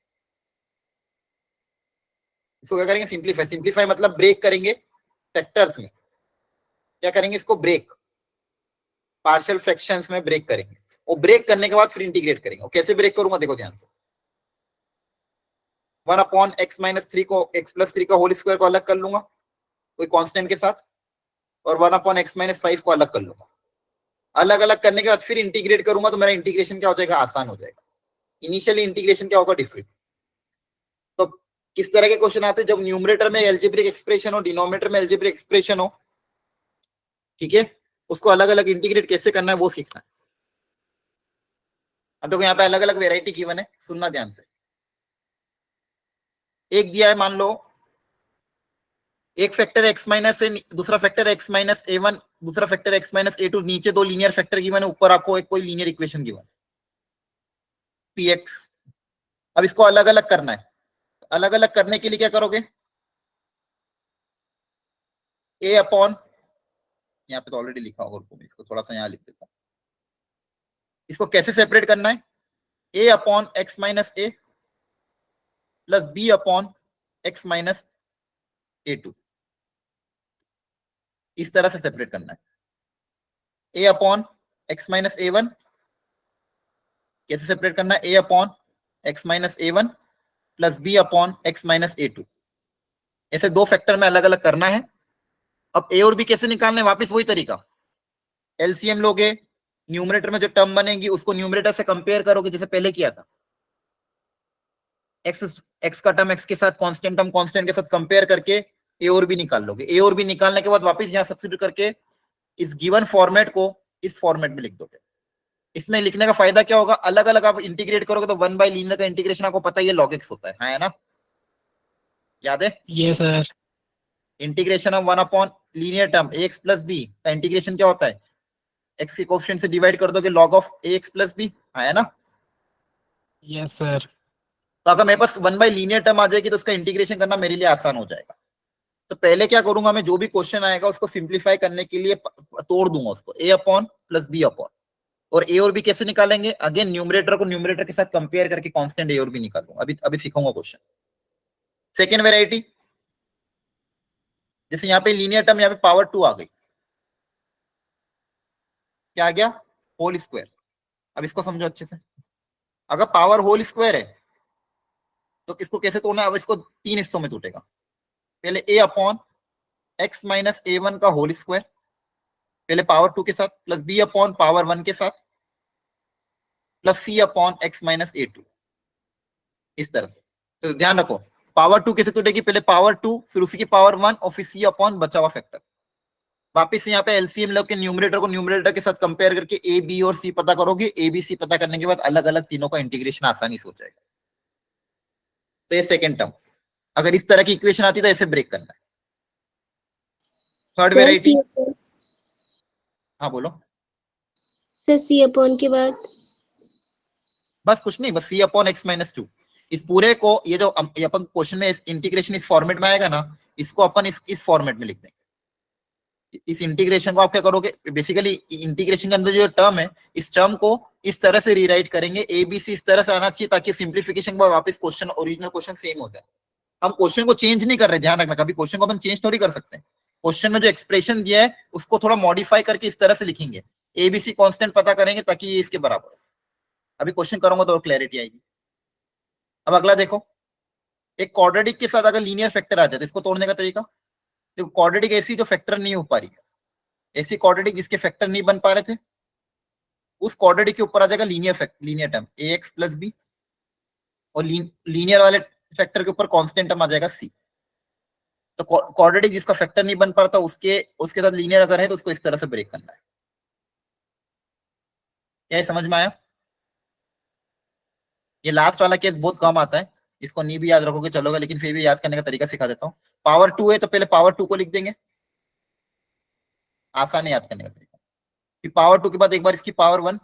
इसको क्या करेंगे, सिंप्लीफाई। सिंप्लीफाई मतलब ब्रेक करेंगे फैक्टर्स में, क्या करेंगे, इसको ब्रेक, पार्शियल फ्रैक्शंस में ब्रेक करेंगे, और ब्रेक करने के बाद फिर इंटीग्रेट करेंगे। और कैसे ब्रेक करूंगा, देखो ध्यान से, 1/x-3 को x+3 का होल स्क्वायर को अलग कर लूंगा कोई कांस्टेंट के साथ, और 1/x-5 को अलग कर लूंगा। अलग अलग करने के बाद फिर इंटीग्रेट करूंगा तो मेरा इंटीग्रेशन क्या हो जाएगा, आसान हो जाएगा। इनिशियली इंटीग्रेशन क्या होगा, डिफरेंट। तो किस तरह के क्वेश्चन आते हैं, जब न्यूमरेटर में एल्जेब्रिक एक्सप्रेशन हो, डिनोमिनेटर में एल्जेब्रिक एक्सप्रेशन हो, ठीक है, उसको अलग अलग इंटीग्रेट कैसे करना है वो सीखना है। अब देखो यहाँ पे अलग अलग वेराइटी गिवन है, सुनना ध्यान से। एक दिया है, मान लो एक फैक्टर x माइनस ए, दूसरा फैक्टर x माइनस a1, दूसरा फैक्टर x माइनस a2, नीचे दो लीनियर फैक्टर गिवन है, ऊपर आपको एक कोई लीनियर इक्वेशन गिवन px। अब इसको अलग अलग करना है, अलग अलग करने के लिए क्या करोगे, a अपॉन, यहाँ पे तो ऑलरेडी लिखा होगा, इसको थोड़ा सा यहाँ लिख देता हूँ। इसको कैसे सेपरेट करना है, a upon x minus A plus b upon x minus a2, इस तरह से सेपरेट करना है। a upon x minus a1 कैसे सेपरेट करना है, a upon x minus a1 plus b upon x minus a2, ऐसे दो फैक्टर में अलग अलग करना है। अब a और b कैसे निकालना है, वापस वही तरीका, एलसीएम लोगे, न्यूमरेटर में जो टर्म बनेगी उसको न्यूमरेटर से कंपेयर करोगे जैसे पहले किया था, एक्स का टर्म एक्स के साथ, कांस्टेंट टर्म कांस्टेंट के साथ कंपेयर करके ए और बी निकाल लोगे। ए और बी निकालने के बाद वापस यहाँ सब्स्टिट्यूट करके इस गिवन फॉर्मेट को इस फॉर्मेट में लिख दोगे। इसमें लिखने का फायदा क्या होगा, अलग अलग आप इंटीग्रेट करोगे तो 1 बाय लीनियर का इंटीग्रेशन आपको पता ही है log x होता है, हाँ है ना, याद है। Yes, sir. Integration of 1 upon linear term ax plus B का इंटीग्रेशन क्या होता है, x के कोएफिशिएंट से डिवाइड कर दोगे log of ax plus B, हाँ है ना। Yes, sir. तो अगर मेरे पास 1 बाय लीनियर टर्म आ जाएगी तो उसका इंटीग्रेशन करना मेरे लिए आसान हो जाएगा। तो पहले क्या करूंगा मैं, जो भी क्वेश्चन आएगा उसको सिंप्लीफाई करने के लिए तोड़ दूंगा उसको, a upon plus B upon, और a और b कैसे निकालेंगे, अगेन न्यूमरेटर को न्यूमरेटर के साथ कंपेयर करके कांस्टेंट a और b निकालूंगा, अभी अभी सीखूंगा क्वेश्चन। सेकेंड वेराइटी, जैसे यहाँ पे लीनियर टर्म, यहाँ पे पावर 2 आ गई, क्या आ गया, होल स्क्वायर। अब इसको समझो अच्छे से, अगर पावर होल स्क्वायर है तो इसको कैसे तोड़ना है? अब इसको 3 हिस्सों में टूटेगा। पहले a upon x minus a1 का होल स्क्वायर, पहले पावर 2 के साथ, प्लस b अपॉन पावर 1 के साथ, plus c upon x minus a2, इस तरह से। तो ध्यान रखो, पावर 2 कैसे टूटेगी? पहले पावर 2, फिर उसी की पावर 1 और फिर c अपॉन बचा हुआ फैक्टर। वापिस यहाँ पे एलसीएम लग के न्यूमरेटर को न्यूमरेटर के साथ कंपेयर करके ए बी और सी पता करोगे। ए बी सी पता करने के बाद अलग अलग तीनों का इंटीग्रेशन आसानी से हो जाएगा। तो ये सेकंड टर्म, अगर इस तरह की इक्वेशन आती है तो ऐसे ब्रेक करना है। थर्ड सर वेराइटी, सी अपॉन, हाँ बोलो। सर सी अपॉन के बाद बस कुछ नहीं, बस सी अपॉन एक्स माइनस 2। इस पूरे को, ये जो ये अपन क्वेश्चन में इंटीग्रेशन इस फॉर्मेट में आएगा ना, इसको अपन इस फॉर्मेट में लिख देंगे। इस इंटीग्रेशन को आप क्या करोगे? बेसिकली इंटीग्रेशन के अंदर जो टर्म है, इस टर्म को इस तरह से रीराइट करेंगे, ए बी सी इस तरह से आना चाहिए ताकि सिंप्लीफिकेशन के बाद वापस क्वेश्चन, ओरिजिनल क्वेश्चन सेम हो जाए। हम क्वेश्चन को चेंज नहीं कर रहे, ध्यान रखना, कभी क्वेश्चन को अपन चेंज थोड़ी कर सकते हैं। क्वेश्चन में जो एक्सप्रेशन दिया है उसको थोड़ा मॉडिफाई करके इस तरह से लिखेंगे, एबीसी कांस्टेंट पता करेंगे ताकि ये इसके बराबर हो। अभी क्वेश्चन करूंगा तो और क्लैरिटी आएगी। अब अगला देखो, एक क्वाड्रेटिक के साथ अगर लीनियर फैक्टर आ जाए तो इसको तोड़ने का तरीका, तो क्वाड्रेटिक ऐसी जो फैक्टर नहीं हो पा रही है, ऐसी क्वाड्रेटिक जिसके फैक्टर नहीं बन पा रहे थे, उस क्वाड्रेटिक के ऊपर आ जाएगा linear term ax plus B, और लीनियर वाले फैक्टर के ऊपर कांस्टेंट टर्म आ जाएगा c। तो क्वाड्रेटिक जिसका फैक्टर नहीं बन पाता उसके साथ लीनियर अगर है तो उसको इस तरह से ब्रेक करना है। क्या ये समझ में आया? ये लास्ट वाला केस बहुत कम आता है, इसको नहीं भी याद रखोगे चलोगे, लेकिन फिर भी याद करने का तरीका सिखा देता हूँ। पावर 2 है तो पहले पावर 2 को लिख देंगे, आसान है याद करने का तरीका। फिर पावर 2 के बाद एक बार इसकी पावर 1,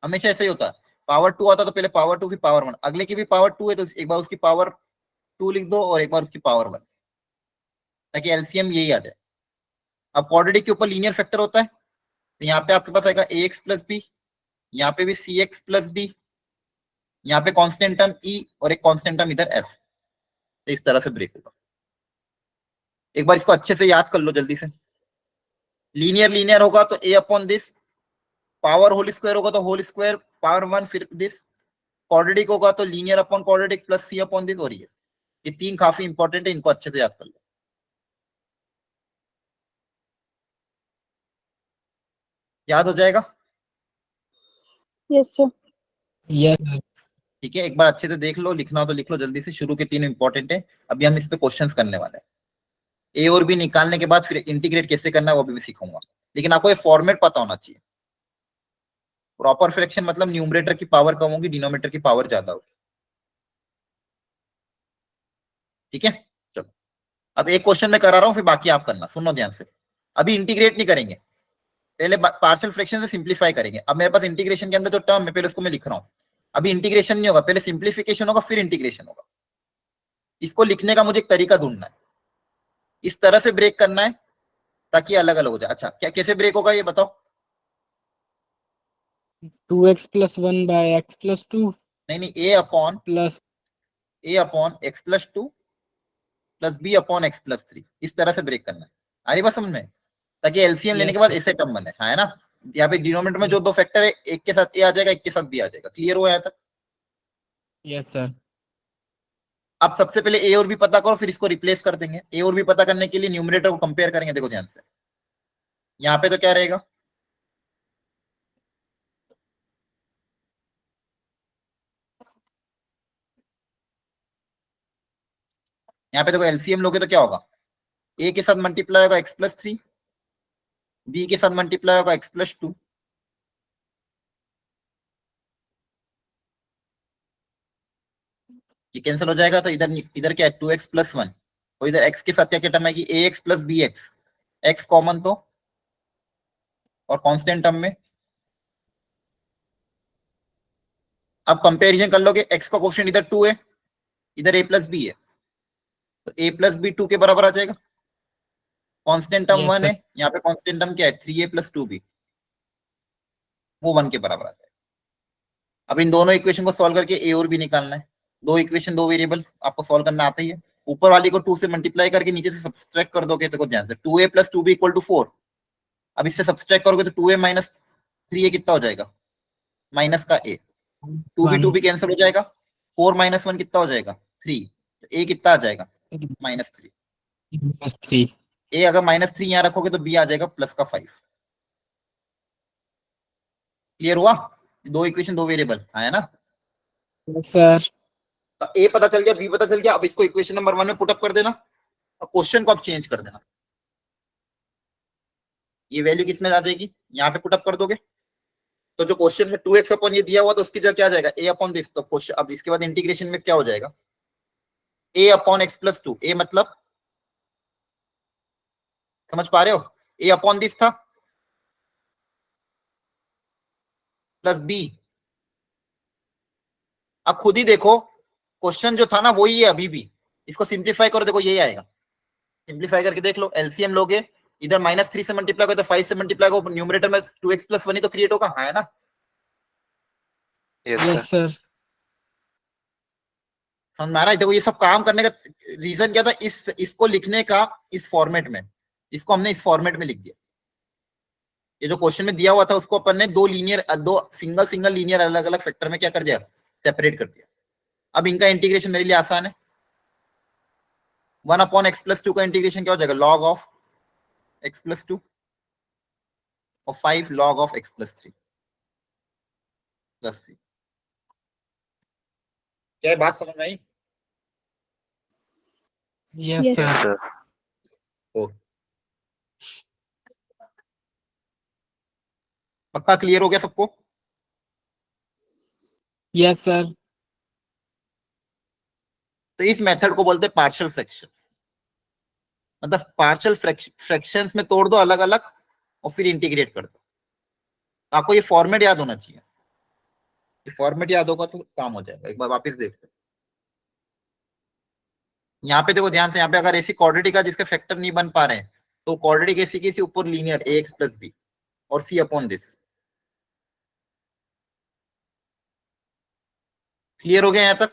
हमेशा ऐसा ही होता है, पावर 2 आता तो पहले पावर 2 फिर पावर 1, अगले की भी पावर 2 है तो एक बार उसकी पावर 2 लिख दो और एक बार उसकी पावर 1, ताकि एलसीएम यही आ जाए। अब क्वाड्रेटिक के ऊपर लीनियर फैक्टर होता है, तो यहाँ पे आपके पास आएगा ax प्लस बी, यहाँ पे भी cx प्लस बी, यहाँ पे कांस्टेंट टर्म e और एक कांस्टेंट टर्म इधर f, तो इस तरह से ब्रेक होगा। एक बार इसको अच्छे से याद कर लो जल्दी से। लीनियर होगा तो a upon this, power whole square होगा तो होल स्क्वायर पावर 1 फिर दिस, क्वाड्रेटिक होगा तो linear upon quadratic plus c upon this, और ये तीन काफी इंपॉर्टेंट है, इनको अच्छे से याद कर लो। याद हो जाएगा? Yes sir. Yes sir. ठीक है, एक बार अच्छे से देख लो, लिखना हो तो लिख लो जल्दी से। शुरू के तीन इंपॉर्टेंट है, अभी हम इस पे क्वेश्चंस करने वाले हैं। ए और बी निकालने के बाद फिर इंटीग्रेट कैसे करना है वो भी सीखूंगा, लेकिन आपको ये फॉर्मेट पता होना चाहिए। प्रॉपर फ्रैक्शन मतलब न्यूमरेटर की पावर कम होगी, डिनोमिनेटर की पावर ज्यादा होगी। ठीक है, चलो अब एक क्वेश्चन मैं करा रहा हूँ, फिर बाकी आप करना, सुनो ध्यान से। अभी इंटीग्रेट नहीं करेंगे, पहले पार्शियल फ्रैक्शन से सिंप्लीफाई करेंगे। अब मेरे पास इंटीग्रेशन के अंदर जो टर्म है पहले उसको मैं लिख रहा हूँ। अभी इंटीग्रेशन नहीं होगा, पहले सिंप्लीफिकेशन होगा फिर इंटीग्रेशन होगा। इसको लिखने का मुझे एक तरीका ढूंढना है, इस तरह से ब्रेक करना है ताकि अलग अलग हो जाए। अच्छा, क्या कैसे ब्रेक होगा ये बताओ? 2x plus 1 bye x plus 2 नहीं, A upon plus X plus 2 plus B upon X plus 3, इस तरह से ब्रेक करना है। आ रही बात समझ में? ताकि एलसीएम लेने के बाद ऐसे टर्म बने, है ना? यहाँ पे डिनोमिनेटर में जो दो फैक्टर है, एक के साथ ए आ जाएगा, एक के साथ बी आ जाएगा। क्लियर हुआ यहाँ तक? Yes sir. अब सबसे पहले ए और बी पता करो, फिर इसको रिप्लेस कर देंगे। ए और बी पता करने के लिए न्यूमरेटर को कंपेयर करेंगे। देखो ध्यान से, यहाँ पे तो क्या रहेगा, यहाँ पे देखो एलसीएम लोगे तो क्या होगा, ए के साथ मल्टीप्लाई होगा एक्स प्लस 3, बी के साथ मल्टीप्लाई होगा एक्स प्लस 2, ये कैंसिल हो जाएगा। तो इधर इधर क्या है, 2x प्लस 1, और इधर x के साथ क्या क्या टर्म आएगी, ax plus bx, x common तो, और कांस्टेंट टर्म में। अब कंपैरिजन कर लोगे, x का कोएफिशिएंट इधर 2 है, इधर a प्लस b है, तो a प्लस b 2 के बराबर आ जाएगा। कांस्टेंट टर्म 1 है, यहाँ पे कांस्टेंट टर्म क्या है, 3a प्लस 2b, वो 1 के बराबर आ जाएगा। अब इन दोनों इक्वेशन को सॉल्व करके a और b निकालना है। दो इक्वेशन, दो वेरिएबल आपको सॉल्व करना आता ही है। ऊपर वाली को 2 से मल्टीप्लाई करके नीचे से सब्सट्रैक्ट कर दोगे, तो ध्यान से 2a plus 2b equal to 4। अब इससे सब्सट्रैक्ट करोगे तो 2a माइनस 3a कितना हो जाएगा, माइनस का a, 2b कैंसिल हो जाएगा, 4 माइनस 1 कितना हो जाएगा 3, तो ए कितना आ जाएगा -3। -3। ए अगर -3 यहाँ रखोगे तो बी आ जाएगा +5। क्लियर हुआ? दो इक्वेशन दो वेरिएबल है ना। Yes sir. तो ए पता चल गया, बी पता चल गया। अब इसको इक्वेशन नंबर 1 में पुटअप कर देना और क्वेश्चन को अब चेंज कर देना। ये वैल्यू किसमें आ जाएगी, यहाँ पे पुटअप कर दोगे तो जो क्वेश्चन में 2x अपॉन ये दिया हुआ तो उसकी जगह क्या आ जाएगा a अपॉन दिस। तो क्वेश्चन अब इसके बाद इंटीग्रेशन में क्या हो जाएगा a upon x plus 2। a मतलब समझ पा रहे हो, a अपॉन दिस था प्लस b। अब खुद ही देखो क्वेश्चन जो था ना वही है अभी भी। इसको सिंप्लीफाई करो, देखो यही आएगा। सिंप्लीफाई करके देख लो, एलसीएम लोगे इधर -3 से मल्टीप्लाई करो तो 5 से मल्टीप्लाई करो, न्यूमरेटर में 2x प्लस 1 ही तो क्रिएट होगा, है ना। Yes yes sir. सर। समझ में आ रहा है? देखो ये सब काम करने का रीजन क्या था, इसको लिखने का इस फॉर्मेट में, इसको हमने इस फॉर्मेट में लिख दिया। ये जो क्वेश्चन में दिया हुआ था उसको अपन ने दो सिंगल लीनियर अलग अलग फैक्टर में क्या कर दिया, सेपरेट कर दिया। अब इनका इंटीग्रेशन मेरे लिए आसान है। 1 अपॉन x प्लस 2 का इंटीग्रेशन क्या हो जाएगा, लॉग ऑफ x प्लस 2 और 5 log of x plus 3 plus c। क्या बात समझ में आई? Yes Yes. सर। सर पक्का क्लियर हो गया सबको? Yes sir. तो इस मेथड को बोलते हैं पार्शियल फ्रैक्शन। मतलब पार्शियल फ्रैक्शंस में तोड़ दो अलग अलग और फिर इंटीग्रेट कर दो। आपको ये फॉर्मेट याद होना चाहिए, ये फॉर्मेट याद होगा तो काम हो जाएगा। एक बार वापस देखते हैं। यहाँ पे देखो ध्यान से, यहाँ पे अगर ऐसी क्वाड्रेटिक है जिसके फैक्टर नहीं बन पा रहे हैं तो क्वाड्रेटिक ऐसी की सी ऊपर लीनियर ax प्लस बी और c अपॉन दिस। क्लियर हो गया यहाँ तक?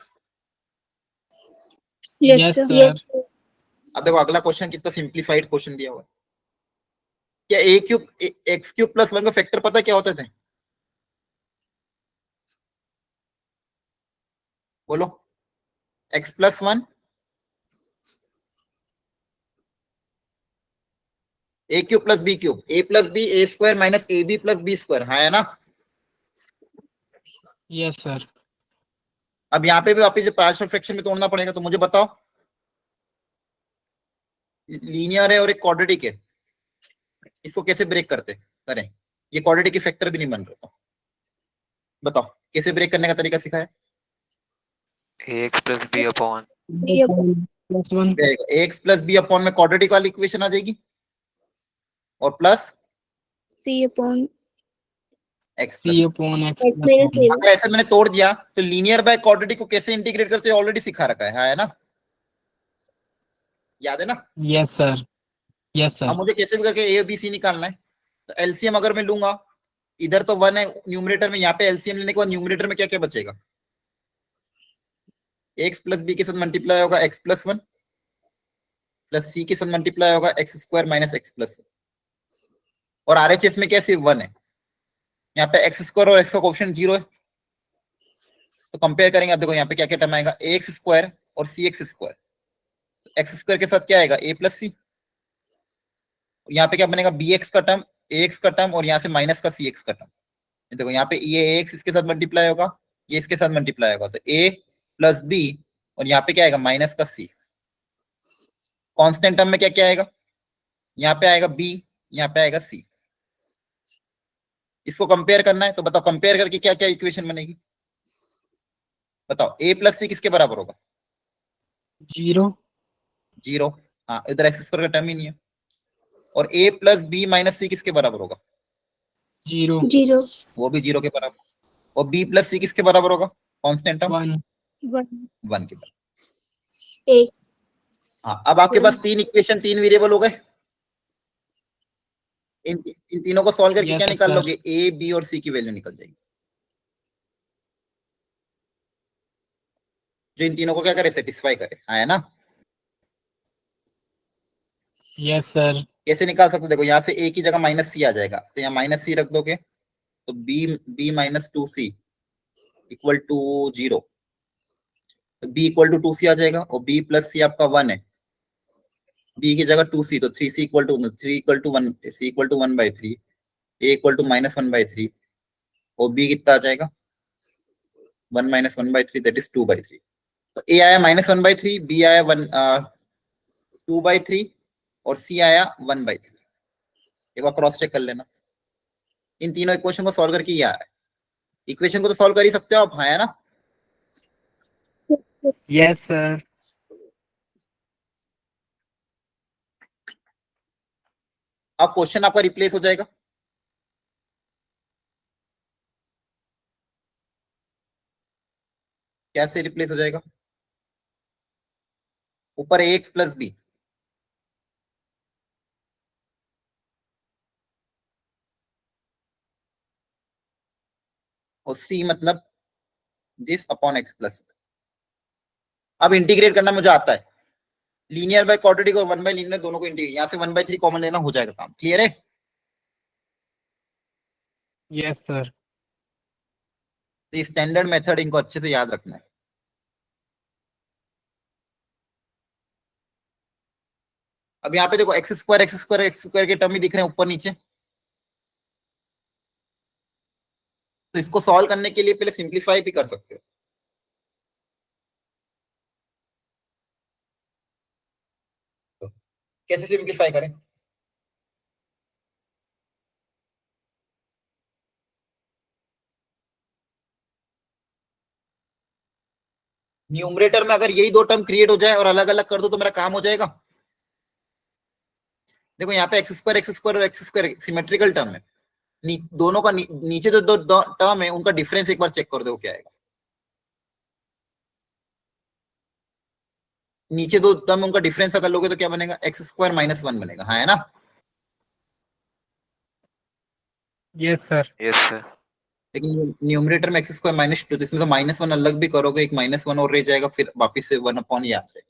Yes, yes sir. सर। अब देखो अगला क्वेश्चन कितना सिंप्लीफाइड क्वेश्चन दिया हुआ है। क्या a cube x cube plus 1 का फैक्टर पता क्या होते थे, बोलो। x प्लस 1 a cube plus b cube, a plus B A square minus A B plus B square, है ना। Yes sir. अब यहाँ पे भी वापिस पार्शियल फ्रैक्शन में तोड़ना पड़ेगा। तो मुझे बताओ, लीनियर है और एक क्वाड्रेटिक है, इसको कैसे ब्रेक करते करें। ये क्वाड्रेटिक के फैक्टर भी नहीं बन रहा, बताओ कैसे ब्रेक करने का तरीका सिखाया। ax plus b upon +1। X plus B upon में क्वाड्रेटिक वाली इक्वेशन आ जाएगी और plus C upon X c upon x x minus +1। a. अगर ऐसे मैंने तोड़ दिया तो लीनियर बाय क्वाड्रेटिक को कैसे इंटीग्रेट करते हैं ऑलरेडी सिखा रखा है ना, याद है ना। Yes sir. यस अब सर। मुझे कैसे भी करके ए बी सी निकालना है। तो एलसीएम अगर मैं लूंगा, इधर तो 1 है न्यूमरेटर में, यहाँ पे एलसीएम लेने के बाद न्यूमरेटर में क्या क्या बचेगा, एक्स प्लस बी के साथ मल्टीप्लाई होगा एक्स प्लस 1 प्लस सी के साथ मल्टीप्लाई होगा x square minus x plus 1। और आरएचएस में क्या सिर्फ 1 है, यहाँ पे एक्स स्क्वायर और एक्स का कोएफिशिएंट 0 है। तो कंपेयर करेंगे, अब देखो यहाँ पे क्या क्या टर्म आएगा, ए एक्स स्क्वायर और सी एक्स स्क्वायर। एक्स स्क्वायर के साथ क्या आएगा, ए प्लस सी। यहाँ पे क्या बनेगा, बी एक्स का टर्म, ए एक्स का टर्म और यहाँ से माइनस का सी एक्स का टर्म। देखो यहाँ पे ये ए एक्स इसके साथ मल्टीप्लाई होगा, ये इसके साथ मल्टीप्लाई होगा, तो ए प्लस बी और यहाँ पे क्या आएगा माइनस का सी। कांस्टेंट टर्म में क्या क्या आएगा, यहाँ पे आएगा बी, यहाँ पे आएगा सी। इसको कंपेयर करना है तो बताओ कंपेयर करके क्या क्या इक्वेशन बनेगी, बताओ। ए प्लस सी किसके बराबर होगा, 0। 0। हाँ इधर एक्स स्क्वायर का टर्म ही नहीं है। और ए प्लस बी माइनस सी किसके बराबर होगा, 0। 0. वो भी 0 के बराबर। और बी प्लस सी किसके बराबर होगा, कांस्टेंट टर्म 1। 1. 1 के बराबर। 8. हाँ अब आपके पास 3 इक्वेशन 3 वेरिएबल हो गए। इन तीनों को सॉल्व करके Yes, क्या निकाल sir. लोगे, ए बी और सी की वैल्यू निकल जाएगी। जो इन तीनों को क्या करे, सेटिस्फाई करे, है ना। Yes sir. कैसे निकाल सकते हो, देखो यहाँ से ए की जगह माइनस सी आ जाएगा, तो यहाँ माइनस सी रख दोगे तो B minus 2 C equal to 0। B equal to 2c आ जाएगा और बी प्लस सी आपका 1 है, बी की जगह 2c, तो 3c equal to 3 equal to 1, c equal to 1/3, a equal to -1/3 और b कितना आ जाएगा 1 - 1/3 दैट इज 2/3। तो a आया -1/3, b आया 2/3 और c आया 1/3। एक बार क्रॉस चेक कर लेना। इन तीनों इक्वेशन को सॉल्व करके ये आया है। इक्वेशन को तो सॉल्व कर ही सकते हो आप, हाँ है ना? yes sir, अब क्वेश्चन आपका रिप्लेस हो जाएगा। कैसे रिप्लेस हो जाएगा? ऊपर ax प्लस बी और c मतलब दिस अपॉन x प्लस। अब इंटीग्रेट करना मुझे आता है, लीनियर बाय क्वाड्रेटिक और 1 बाय लीनियर दोनों को इंटीग्रेट, यहां से 1/3 कॉमन लेना, हो जाएगा काम। क्लियर है? yes sir, तो स्टैंडर्ड मेथड इनको अच्छे से याद रखना है। अब यहाँ पे देखो x² के टर्म ही दिख रहे हैं ऊपर नीचे, तो इसको सॉल्व करने के लिए पहले सिंप्लीफाई भी कर सकते हो। तो कैसे सिंप्लीफाई करें? न्यूमरेटर में अगर यही दो टर्म क्रिएट हो जाए और अलग अलग कर दो तो मेरा काम हो जाएगा। देखो यहाँ पे x² और x² सिमेट्रिकल टर्म है, दोनों का नीचे जो दो टर्म है उनका डिफरेंस एक बार चेक कर दो क्या आएगा। नीचे दो टर्म उनका डिफरेंस अगर लोगे तो क्या बनेगा, x² - 1 बनेगा, हाँ है ना? yes sir, yes sir, लेकिन न्यूमरेटर में x² - 2, तो इसमें तो -1 अलग भी करोगे, एक -1 और रह जाएगा, फिर वापिस से 1 अपॉन ही आ जाएगा,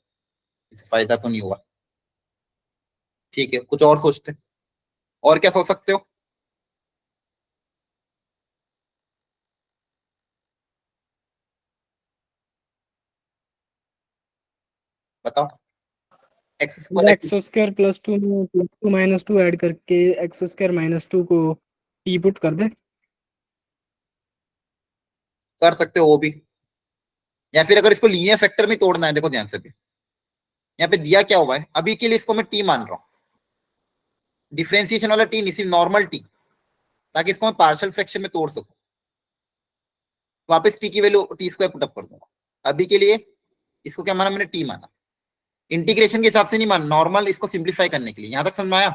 इससे फायदा तो नहीं हुआ। ठीक है, कुछ और सोचते हैं, और क्या सोच सकते हो? बताओ। x² x स्क्वायर प्लस 2 में +2 -2 ऐड करके x² -2 को t पुट कर दे। कर सकते हो वो भी, या फिर अगर इसको लीनियर फैक्टर में तोड़ना है, देखो ध्यान से भी यहाँ पे दिया क्या हुआ है, अभी के लिए इसको मैं टी मान रहा हूँ, डिफरेंशिएशन वाला टी नहीं, सिर्फ नॉर्मल टी, ताकि इसको मैं पार्शियल फ्रैक्शन में तोड़ सकूं। वापस टी की वैल्यू t² पुटअप कर दूंगा। अभी के लिए इसको क्या माना मैंने, टी माना, इंटीग्रेशन के हिसाब से नहीं माना, नॉर्मल इसको सिंप्लीफाई करने के लिए। यहां तक समझ में आया?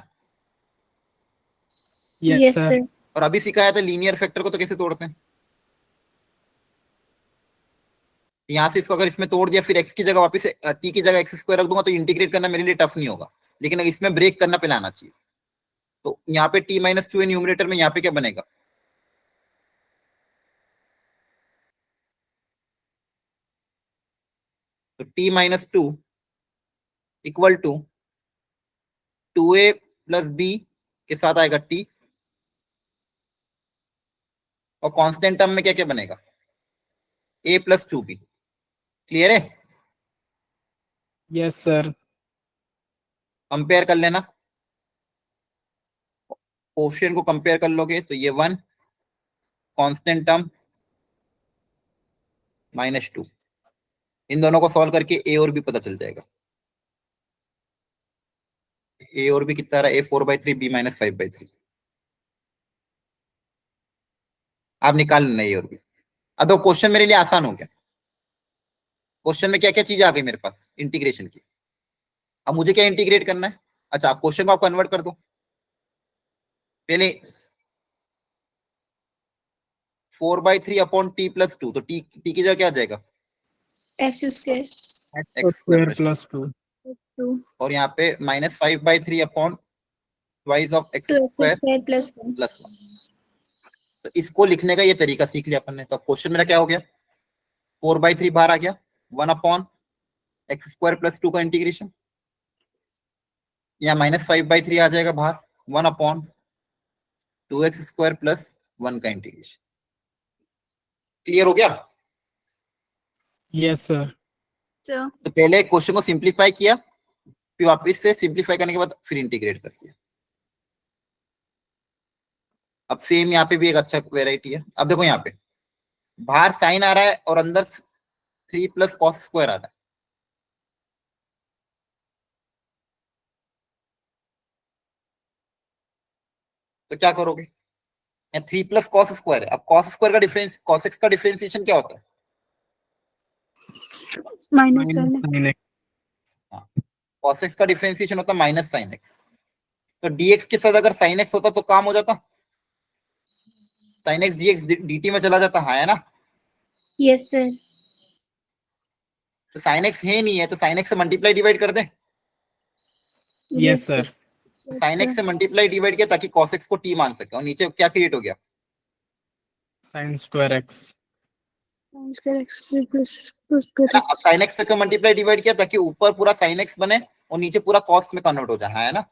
yes yes sir, sir. और अभी सिखाया था लीनियर फैक्टर को तो कैसे तोड़ते हैं। यहां से इसको अगर इसमें तोड़ दिया, फिर x की जगह वापस टी की जगह x² रख दूंगा, तो इंटीग्रेट करना मेरे लिए टफ नहीं होगा, लेकिन अगर इसमें ब्रेक करना पहले आना चाहिए। तो यहाँ पे t - 2 है न्यूमरेटर में, यहाँ पे क्या बनेगा, तो t - 2 equal to 2a plus b के साथ आएगा t, और कांस्टेंट टर्म में क्या क्या बनेगा, a + 2b। क्लियर है? yes sir, कंपेयर कर लेना, कोफिशिएंट को कंपेयर कर लोगे तो ये 1, कांस्टेंट टर्म -2, इन दोनों को सॉल्व करके a और b पता चल जाएगा। a और b कितना रहा, a 4/3, b -5/3। आप निकाल लेना a और b। अब तो क्वेश्चन मेरे लिए आसान हो गया, क्वेश्चन में क्या क्या चीज आ गई मेरे पास इंटीग्रेशन की। अब मुझे क्या इंटीग्रेट करना है, अच्छा आप क्वेश्चन को आप कन्वर्ट कर दो पहले, 4/3 अपॉन t + 2, तो t की जगह क्या आ जाएगा, x²। x² स्क्वायर + 2, प्लस 2 2 और यहाँ पे -5/3 upon twice of x² 2x² + 1। + 1। तो इसको लिखने का ये तरीका सीख लिया अपन ने। तो क्वेश्चन मेरा क्या हो गया, 4/3 बाहर आ गया, 1 अपॉन x² + 2 का इंटीग्रेशन, यहाँ -5/3 आ जाएगा बाहर, 1 अपॉन 2x² + 1 का इंटीग्रेशन। क्लियर हो गया? yes sir, सर तो पहले क्वेश्चन को सिंप्लीफाई किया, फिर वापस से सिंप्लीफाई करने के बाद फिर इंटीग्रेट कर दिया। अब सेम यहाँ पे भी एक अच्छा वेराइटी है। अब देखो यहाँ पे बाहर साइन आ रहा है और अंदर 3 प्लस कॉस स्क्वायर आ रहा है। तो क्या करोगे? 3 प्लस कॉस स्क्वायर है। अब कॉस स्क्वायर का डिफरेंस, कॉस एक्स का डिफरेंशिएशन क्या होता है? Minus minus one sine x. Cos x का डिफरेंशिएशन होता है माइनस साइन एक्स। तो dx के साथ अगर साइन एक्स होता तो काम हो जाता, साइन एक्स dx dt में चला जाता, हाँ है ना? यस सर तो साइन एक्स है नहीं है, तो साइन एक्स से मल्टीप्लाई डिवाइड कर दे। Yes sir. साइन एक्स से मल्टीप्लाई डिवाइड किया ताकि cos x को t मान सके, और नीचे क्या क्रिएट हो गया? Sine square x. है ना? अब साइन एक्स से क्यों मल्टीप्लाई डिवाइड किया? ताकि ऊपर पूरा साइन एक्स बने और नीचे पूरा cos में कन्वर्ट हो जाए, हाँ है ना?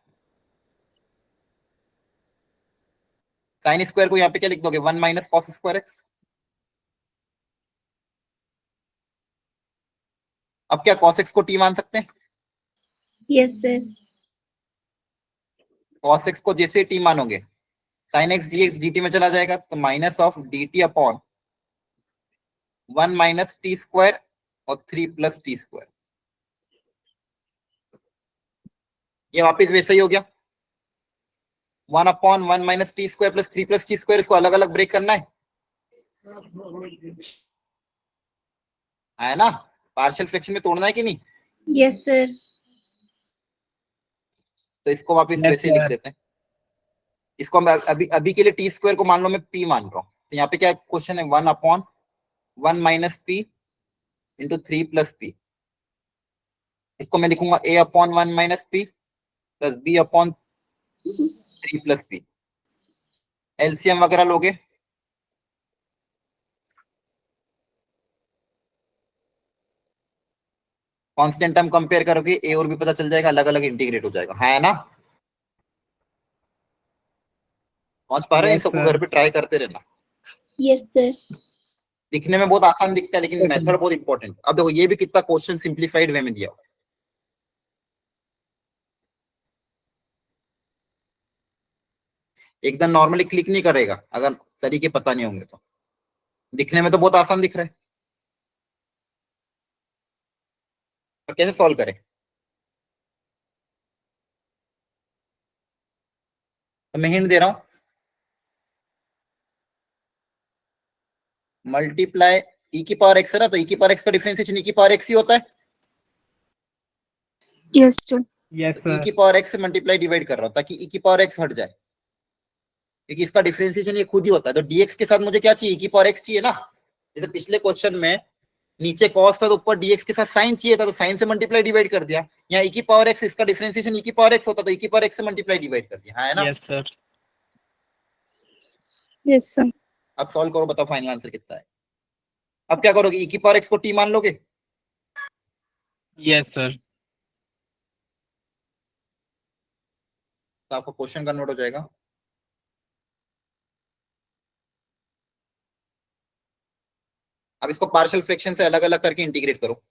साइन स्क्वायर को यहाँ पे क्या लिख दोगे? 1 माइनस कॉस स्क्वायर एक्स। अब क्या cos x को t मान सकते हैं? यस सर cos x को जैसे t मानोगे, साइन एक्स dx dt में चला जाएगा, तो minus of dt upon 1 minus T square और 3 प्लस टी स्क्वायर। ये वापिस वैसे ही हो गया, 1 upon 1 minus T square plus 3 plus T square. इसको अलग अलग ब्रेक करना है ना? पार्शियल फ्रैक्शन में तोड़ना है कि नहीं? यस सर तो इसको वापस यस वैसे ही लिख सर। देते हैं। इसको हम अभी अभी के लिए टी स्क्वायर को मान लो मैं p मान रहा हूँ, तो यहाँ पे क्या क्वेश्चन है? 1 upon 1 minus P into 3 plus P. इसको मैं लिखूंगा a upon 1 minus P plus b upon 3 plus P. LCM वगैरह लोगे, कांस्टेंट टर्म कंपेयर करोगे, ए और बी पता चल जाएगा, अलग अलग इंटीग्रेट हो जाएगा, है ना? पहुंच पा रहे हैं? इन यस सबको सर। घर पे ट्राई करते रहना। यस सर दिखने में बहुत आसान दिखता है, लेकिन Yes, sir. मेथड बहुत इंपॉर्टेंट। अब देखो ये भी कितना क्वेश्चन सिंप्लीफाइड वे में दिया हुआ है। एकदम नॉर्मली क्लिक नहीं करेगा अगर तरीके पता नहीं होंगे तो। दिखने में तो बहुत आसान दिख रहा है, तो कैसे सॉल्व करें? तो मैं हिंट दे रहा हूं, मल्टीप्लाई e की पावर x है ना, तो e की पावर x का डिफरेंशिएशन e की पावर x ही होता है। यस सर यस तो e सर। की पावर x से मल्टीप्लाई डिवाइड कर रहा हूं ताकि e की पावर x हट जाए, क्योंकि इसका डिफरेंशिएशन ये खुद ही होता है। तो dx के साथ मुझे क्या चाहिए? e की पावर x चाहिए ना। जैसे पिछले क्वेश्चन में नीचे cos था तो ऊपर dx के साथ साइन चाहिए था, तो साइन से मल्टीप्लाई डिवाइड कर दिया। यहाँ e की पावर x, इसका डिफरेंशिएशन e की पावर x होता तो e की पावर x से मल्टीप्लाई डिवाइड कर दिया, हाँ है ना? Yes sir. यस सर अब सॉल्व करो, बताओ फाइनल आंसर कितना है। अब क्या करोगे? e की पावर x को t मान लोगे, यस सर। तो आपका क्वेश्चन कन्वर्ट हो जाएगा। अब इसको पार्शियल फ्रैक्शन से अलग अलग करके इंटीग्रेट करो।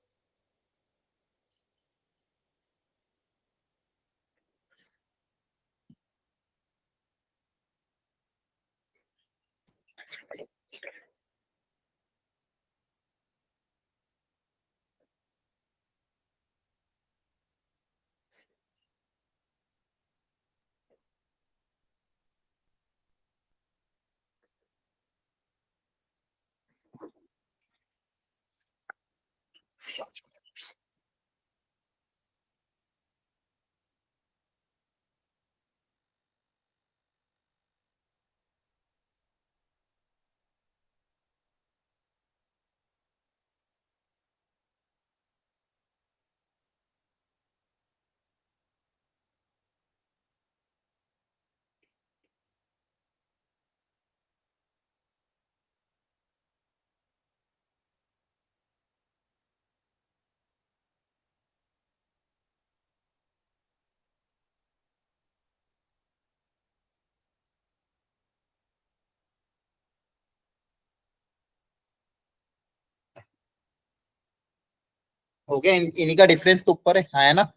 हो गया, इन्हीं का डिफरेंस तो ऊपर है ना।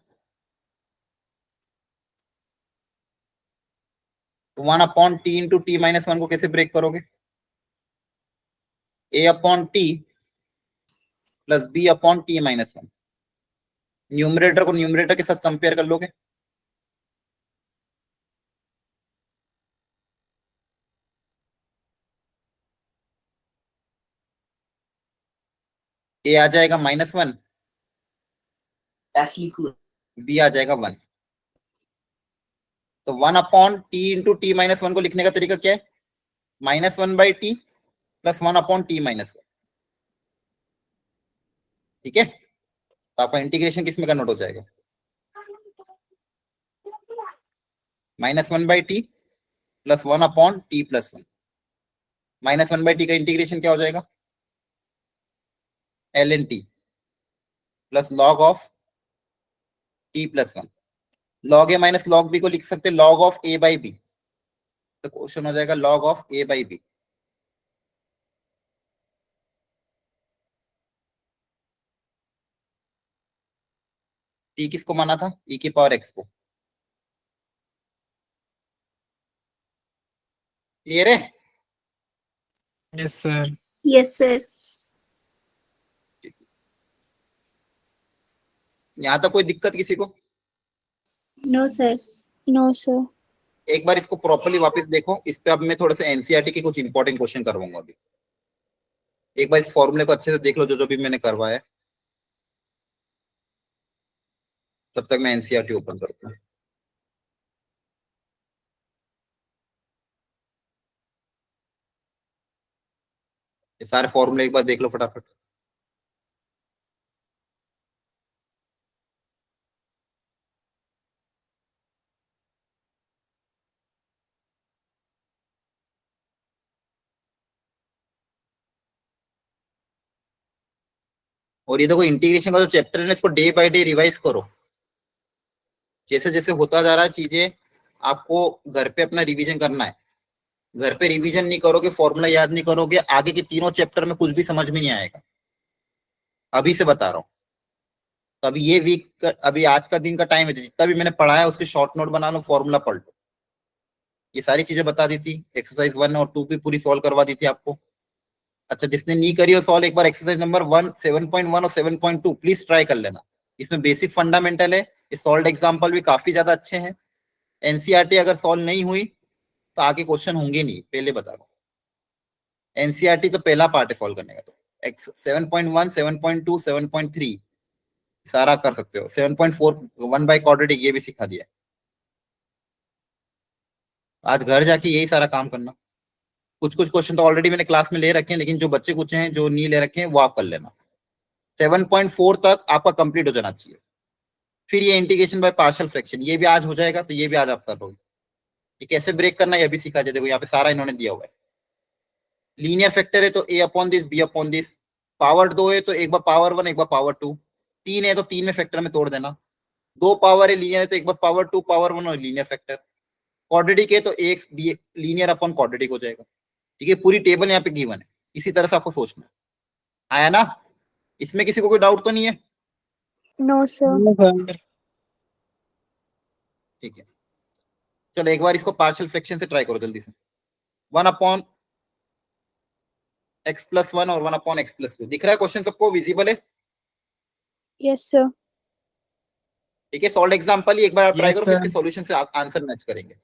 1/t इंटू t-1 को कैसे ब्रेक करोगे? a/t plus b/t-1। न्यूमरेटर को न्यूमरेटर के साथ कंपेयर कर लोगे। a आ जाएगा -1, b आ जाएगा 1। तो 1/t इंटू t-1 को लिखने का तरीका क्या है? -1/t plus 1/t-1। ठीक है, तो आपका इंटीग्रेशन किस में कन्वर्ट हो जाएगा? -1/t plus 1/t+1। -1/t का इंटीग्रेशन क्या हो जाएगा? ln t plus log of t+1। log a minus log b को लिख सकते हैं log ऑफ a/b। तो क्वेश्चन हो जाएगा log ऑफ a/b। t किसको माना था? e की पावर x को। क्लियर है? Yes sir. Yes sir. यहाँ तक कोई दिक्कत किसी को? No sir. No sir. एक बार इसको प्रॉपर्ली वापस देखो। इस पे अब मैं थोड़ा सा एनसीईआरटी के कुछ इंपॉर्टेंट क्वेश्चन करवाऊंगा अभी। एक बार इस फॉर्मूले को अच्छे से देख लो, जो जो भी मैंने करवाया है। तब तक मैं एनसीईआरटी ओपन करता हूँ। ये सारे फॉर्मूले एक बार देख लो फटाफट। और ये देखो, इंटीग्रेशन का जो चैप्टर है ना, इसको डे बाय डे रिवाइज करो। जैसे जैसे होता जा रहा है चीजें, आपको घर पे अपना रिवीजन करना है। घर पे रिवीजन नहीं करोगे, फॉर्मूला याद नहीं करोगे, आगे के तीनों चैप्टर में कुछ भी समझ में नहीं आएगा। अभी से बता रहा हूँ। तो अभी ये वीक, अभी आज का दिन का टाइम है, जितना भी मैंने पढ़ा है उसके शॉर्ट नोट बना लो, फॉर्मूला पढ़ लो। ये सारी चीजें बता दी थी, एक्सरसाइज 1 और 2 भी पूरी सॉल्व करवा दी थी आपको। अच्छा, जिसने नहीं करी हो सॉल्व, एक बार एक्सरसाइज नंबर 1, 7.1 और 7.2 प्लीज ट्राई कर लेना। इसमें बेसिक फंडामेंटल है। ये सॉल्व एग्जाम्पल भी काफी ज्यादा अच्छे हैं। एनसीईआरटी अगर सॉल्व नहीं हुई तो आगे क्वेश्चन होंगे नहीं, पहले बता रहा हूँ। एनसीईआरटी तो पहला पार्ट है सॉल्व करने का। तो 7.1, 7.2, 7.3 सारा कर सकते हो। 7.4 1 बाय क्वाड्रेटिक ये भी सिखा दिया। आज घर जाके यही सारा काम करना। कुछ कुछ क्वेश्चन तो ऑलरेडी मैंने क्लास में ले रखे हैं, लेकिन जो बच्चे कुछ हैं जो नहीं ले रखे हैं वो आप कर लेना। 7.4 तक आपका कंप्लीट हो जाना चाहिए। फिर ये इंटीग्रेशन बाय पार्शियल फ्रैक्शन, ये भी आज हो जाएगा, तो ये भी आज आप कर लोगे। ये कैसे ब्रेक करना है ये भी सिखा दिया। देखो यहाँ पे सारा इन्होंने दिया हुआ है। लीनियर फैक्टर है तो a/this b/this। पावर 2 है तो एक बार पावर 1 एक बार पावर 2। 3 है तो 3 में फैक्टर में तोड़ देना। 2 पावर है लीनियर है तो एक बार पावर 2 पावर 1 और लीनियर फैक्टर। क्वाड्रेटिक है तो ax b linear upon quadratic हो जाएगा। ठीक है, पूरी टेबल यहाँ पे गिवन है। इसी तरह से आपको सोचना है। आया ना? इसमें किसी को कोई डाउट तो नहीं है? No sir. No sir. ठीक है, चलो एक बार इसको पार्शियल फ्रैक्शन से ट्राई करो जल्दी से। 1/x+1 और 1/x+2 दिख रहा है? क्वेश्चन सबको विजिबल है? Yes sir. ठीक है, सॉल्व एग्जांपल ही एक बार आप ट्राई यस करो, फिर इसके सर। सॉल्यूशन से आप आंसर मैच करेंगे।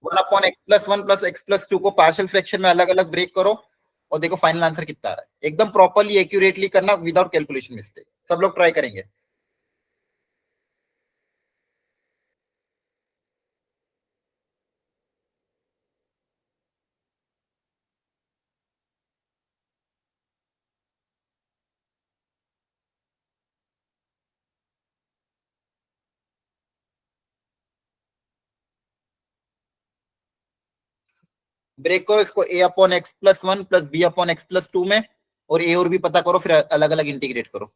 1/x+1 प्लस x+2 को पार्शियल फ्रैक्शन में अलग अलग ब्रेक करो और देखो फाइनल आंसर कितना आ रहा है। एकदम प्रॉपर्ली एक्यूरेटली करना, विदाउट कैलकुलेशन मिस्टेक। सब लोग ट्राई करेंगे। ब्रेक करो इसको a/x+1 प्लस b/x+2 में, और a और b पता करो, फिर अलग अलग इंटीग्रेट करो।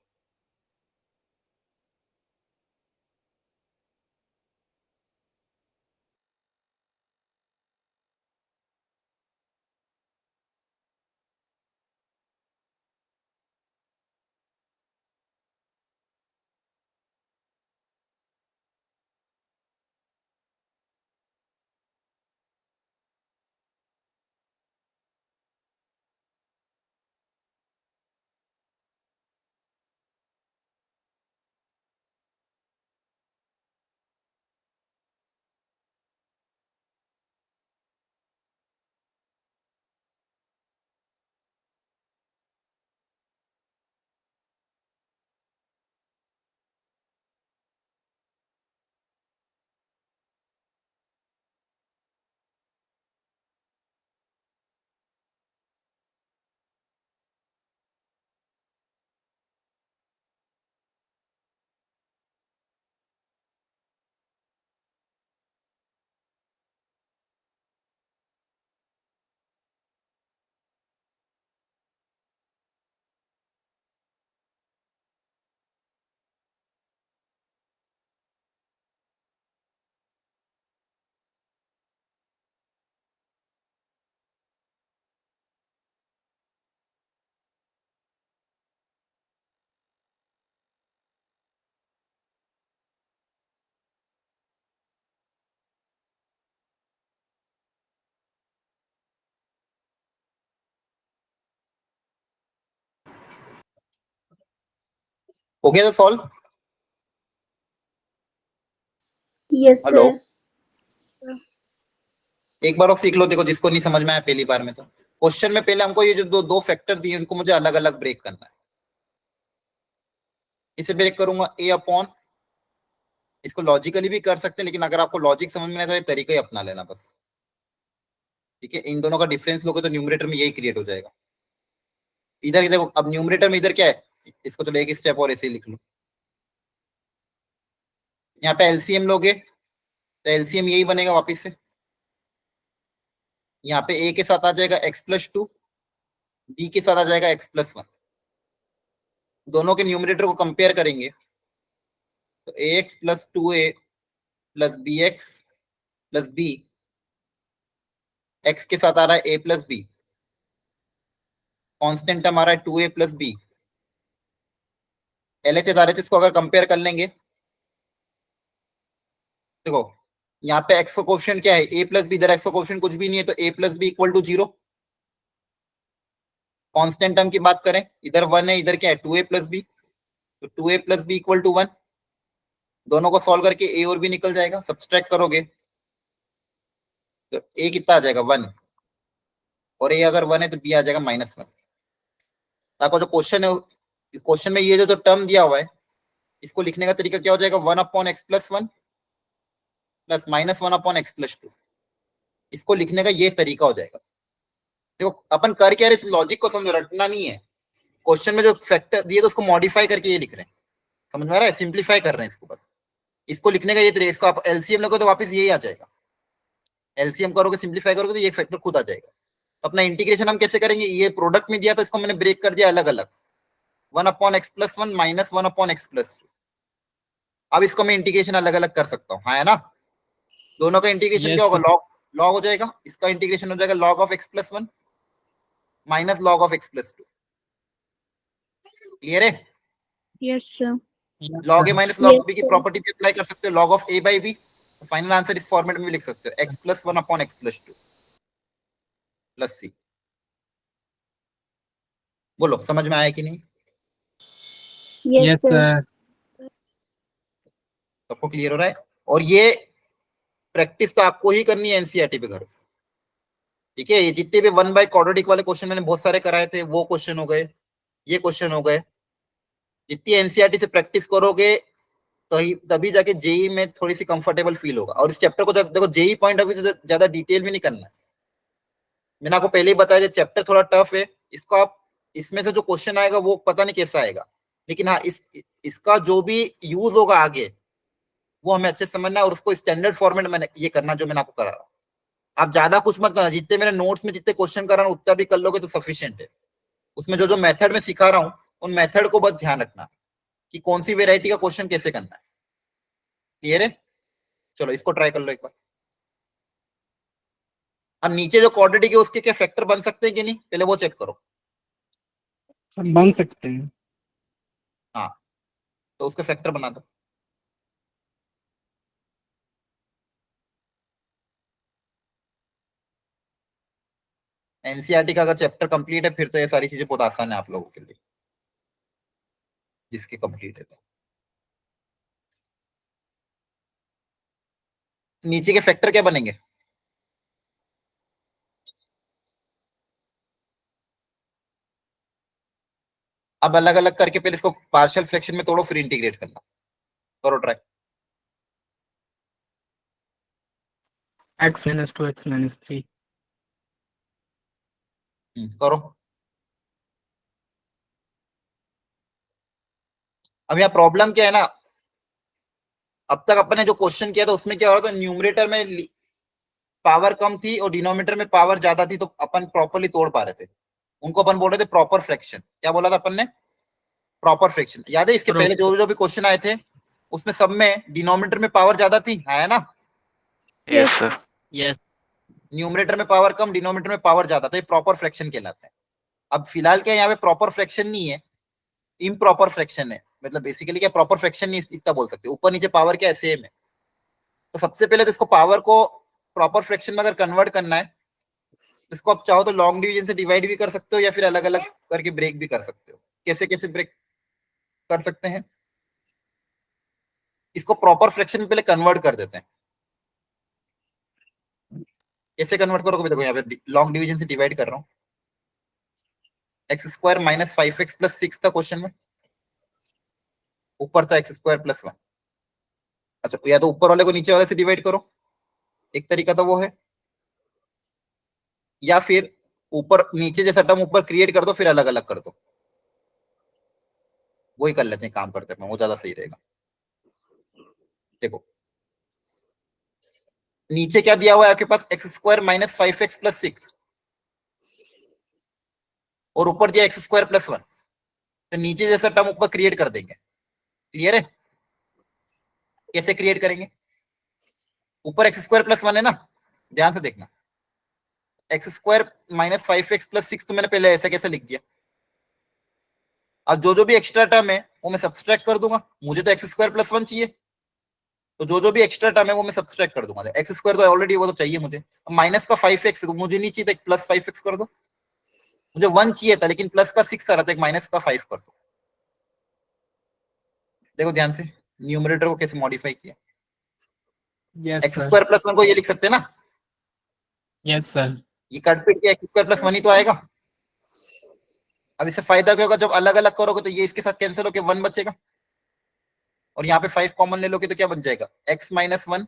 हो गया सॉल्व? Yes hello, sir. एक बार और सीख लो, देखो जिसको नहीं समझ में आया पहली बार में, तो क्वेश्चन में पहले हमको ये जो दो दो फैक्टर दिए उनको मुझे अलग अलग ब्रेक करना है। इसे ब्रेक करूंगा a अपॉन, इसको लॉजिकली भी कर सकते हैं, लेकिन अगर आपको लॉजिक समझ में नहीं आता, ये तरीका ही अपना लेना बस। ठीक है, इन दोनों का डिफरेंस लोगे तो न्यूमरेटर में यही क्रिएट हो जाएगा। इधर देखो, अब न्यूमरेटर में इधर क्या है, इसको चलो एक स्टेप और ऐसे ही लिख लो। यहाँ पे एलसीएम लोगे तो एलसीएम यही बनेगा वापिस से। यहाँ पे a के साथ आ जाएगा x+2, b के साथ आ जाएगा x+1। दोनों के न्यूमरेटर को कंपेयर करेंगे तो ax + 2a + bx + b, x के साथ आ रहा है a + b, कांस्टेंट टर्म आ रहा है 2a + b। LHS RHS को अगर कंपेयर कर लेंगे, देखो यहाँ पे x का कोएफिशिएंट क्या है, a + b, इधर x का कोएफिशिएंट कुछ भी नहीं है, तो a + b = 0। कांस्टेंट टर्म की बात करें, इधर 1 है, इधर क्या है 2a + b, तो 2a + b = 1। दोनों को सॉल्व करके a और b निकल जाएगा, सब्सट्रैक्ट करोगे तो a कितना आ जाएगा 1, और a अगर 1 है तो b आ जाएगा -1। आपका जो क्वेश्चन है, क्वेश्चन में ये जो टर्म दिया हुआ है, इसको लिखने का तरीका क्या हो जाएगा, 1/x+1 प्लस -1/x+2। इसको लिखने का ये तरीका हो जाएगा। देखो अपन कर क्या रहे, इस लॉजिक को समझो, रटना नहीं है। क्वेश्चन में जो फैक्टर दिए तो उसको मॉडिफाई करके ये लिख रहे हैं, समझ में आ रहा है, सिंप्लीफाई कर रहे हैं इसको बस। इसको लिखने का ये तरीका, इसको आप एलसीएम लगो तो वापस यही आ जाएगा। एलसीएम करोगे, सिंप्लीफाई करोगे तो ये फैक्टर खुद आ जाएगा। तो अपना इंटीग्रेशन हम कैसे करेंगे, ये प्रोडक्ट में दिया तो इसको मैंने ब्रेक कर दिया अलग अलग, 1/x+1 -1/x+2। अब इसको मैं इंटीग्रेशन अलग अलग कर सकता हूँ, हाँ है ना। दोनों का इंटीग्रेशन Yes, क्या होगा, sir. लॉग लॉग हो जाएगा। इसका इंटीग्रेशन हो जाएगा log of x+1 minus log of x+2। Clear है? Yes sir. log a minus Yes, log b की sir. प्रॉपर्टी भी अप्लाई कर सकते हो, log of a/b। Final answer इस फॉर्मेट में भी लिख सकते हो, x+1/x+2 प्लस c। बोलो समझ में आया कि नहीं? Yes Yes, sir. sir. सबको क्लियर हो रहा है? और ये प्रैक्टिस तो आपको ही करनी है एनसीईआरटी पे घर से। ठीक है, ये जितने भी 1/क्वाड्रेटिक वाले क्वेश्चन मैंने बहुत सारे कराए थे, वो क्वेश्चन हो गए, ये क्वेश्चन हो गए। जितनी एनसीईआरटी से प्रैक्टिस करोगे तो तभी जाके जेई में थोड़ी सी कंफर्टेबल फील होगा। और इस चैप्टर को देखो, जेई पॉइंट ऑफ व्यू से ज्यादा डिटेल में नहीं करना है। मैंने आपको पहले ही बताया चैप्टर थोड़ा टफ है, इसको आप, इसमें से जो क्वेश्चन आएगा वो पता नहीं कैसा आएगा, लेकिन हाँ इसका जो भी यूज होगा आगे वो हमें अच्छे से समझना है, और उसको स्टैंडर्ड फॉर्मेट में ये करना जो मैंने आपको करा रहा। आप ज्यादा कुछ मत करना, जितने मेरे नोट्स में जितने क्वेश्चन कर रहा हूँ उतना भी कर लोगे तो सफिशियंट है। उसमें जो जो मेथड में सिखा रहा हूँ उन मेथड को बस ध्यान रखना कि कौन सी वेरायटी का क्वेश्चन कैसे करना है। क्लियर है? चलो इसको ट्राई कर लो एक बार। अब नीचे जो क्वाड्रेटिक है उसके क्या फैक्टर बन सकते हैं कि नहीं, पहले वो चेक करो। सब बन सकते हैं। हाँ, तो उसके फैक्टर बना दो। एनसीईआरटी का अगर चैप्टर कंप्लीट है फिर तो ये सारी चीजें बहुत आसान है आप लोगों के लिए, जिसके कंप्लीट है तो। नीचे के फैक्टर क्या बनेंगे, अब अलग अलग करके पहले इसको पार्शियल फ्रैक्शन में तोड़ो, फिर इंटीग्रेट करना। करो ट्राई। x - 2 x - 3। करो। अब यहाँ प्रॉब्लम क्या है ना, अब तक अपन ने जो क्वेश्चन किया था उसमें क्या हो रहा था, न्यूमरेटर में पावर कम थी और डिनोमिनेटर में पावर ज्यादा थी, तो अपन प्रॉपरली तोड़ पा रहे थे। उनको अपन बोल रहे थे प्रॉपर फ्रैक्शन। क्या बोला था अपन ने, प्रॉपर फ्रैक्शन। याद है इसके पहले जो जो भी क्वेश्चन आए थे उसमें सब में डिनोमिनेटर में पावर ज्यादा थी, है ना। Yes sir. Yes. न्यूमरेटर में पावर कम, डिनोमिनेटर में पावर ज्यादा, तो ये प्रॉपर फ्रैक्शन कहलाता है। अब फिलहाल क्या यहाँ पे प्रॉपर फ्रैक्शन नहीं है, इम्प्रॉपर फ्रैक्शन है। मतलब बेसिकली क्या, प्रॉपर फ्रैक्शन नहीं इतना बोल सकते, ऊपर नीचे पावर क्या है, सेम है। तो सबसे पहले तो इसको पावर को प्रॉपर फ्रैक्शन में अगर कन्वर्ट करना है, इसको आप चाहो तो लॉन्ग डिवीजन से डिवाइड भी कर सकते हो, या फिर अलग अलग करके ब्रेक भी कर सकते हो। कैसे कैसे ब्रेक कर सकते हैं, इसको प्रॉपर फ्रैक्शन में पहले कन्वर्ट कर देते हैं। कैसे कन्वर्ट करोगे? देखो यहाँ पे लॉन्ग डिवीजन से डिवाइड कर रहा हूँ। X square minus 5x plus 6 था क्वेश्चन में, ऊपर था एक्स स्क्वायर प्लस 1। अच्छा, या तो ऊपर वाले को नीचे वाले से डिवाइड करो, एक तरीका तो वो है, या फिर ऊपर नीचे जैसा टर्म ऊपर क्रिएट कर दो फिर अलग अलग कर दो। वही कर लेते हैं, काम करते हैं, वो ज्यादा सही रहेगा। देखो नीचे क्या दिया हुआ है आपके पास, X square minus 5x plus 6, और ऊपर दिया एक्स स्क्वायर प्लस 1। तो नीचे जैसा टर्म ऊपर क्रिएट कर देंगे। क्लियर है? कैसे क्रिएट करेंगे? ऊपर एक्स स्क्वायर प्लस 1 है ना, ध्यान से देखना। X square minus 5x plus 6 तो मैंने पहले ऐसा कैसे लिख दिया। अब जो भी एक्स्ट्रा टर्म है वो मैं सब्सट्रैक्ट कर दूंगा। मुझे तो एक्स स्क्वायर प्लस 1 चाहिए, तो जो भी एक्स्ट्रा टर्म है वो मैं सब्सट्रैक्ट कर दूंगा। एक्स स्क्वायर तो ऑलरेडी वो तो चाहिए मुझे। अब माइनस का 5x तो मुझे नहीं चाहिए, तो प्लस 5x कर दो। मुझे 1 चाहिए था लेकिन प्लस का 6 आ रहा था, एक माइनस का 5 कर दो। देखो ध्यान से न्यूमरेटर को कैसे मॉडिफाई किया। Yes x sir, square plus 1 को ये लिख सकते हैं ना, यस सर, ये कट पिट के एक्स स्क्वायर प्लस 1 ही तो आएगा। अब इससे फायदा क्या होगा, जब अलग अलग करोगे तो ये इसके साथ कैंसिल होकर 1 बचेगा, और यहाँ पे 5 कॉमन ले लोगे तो क्या बन जाएगा, x minus 1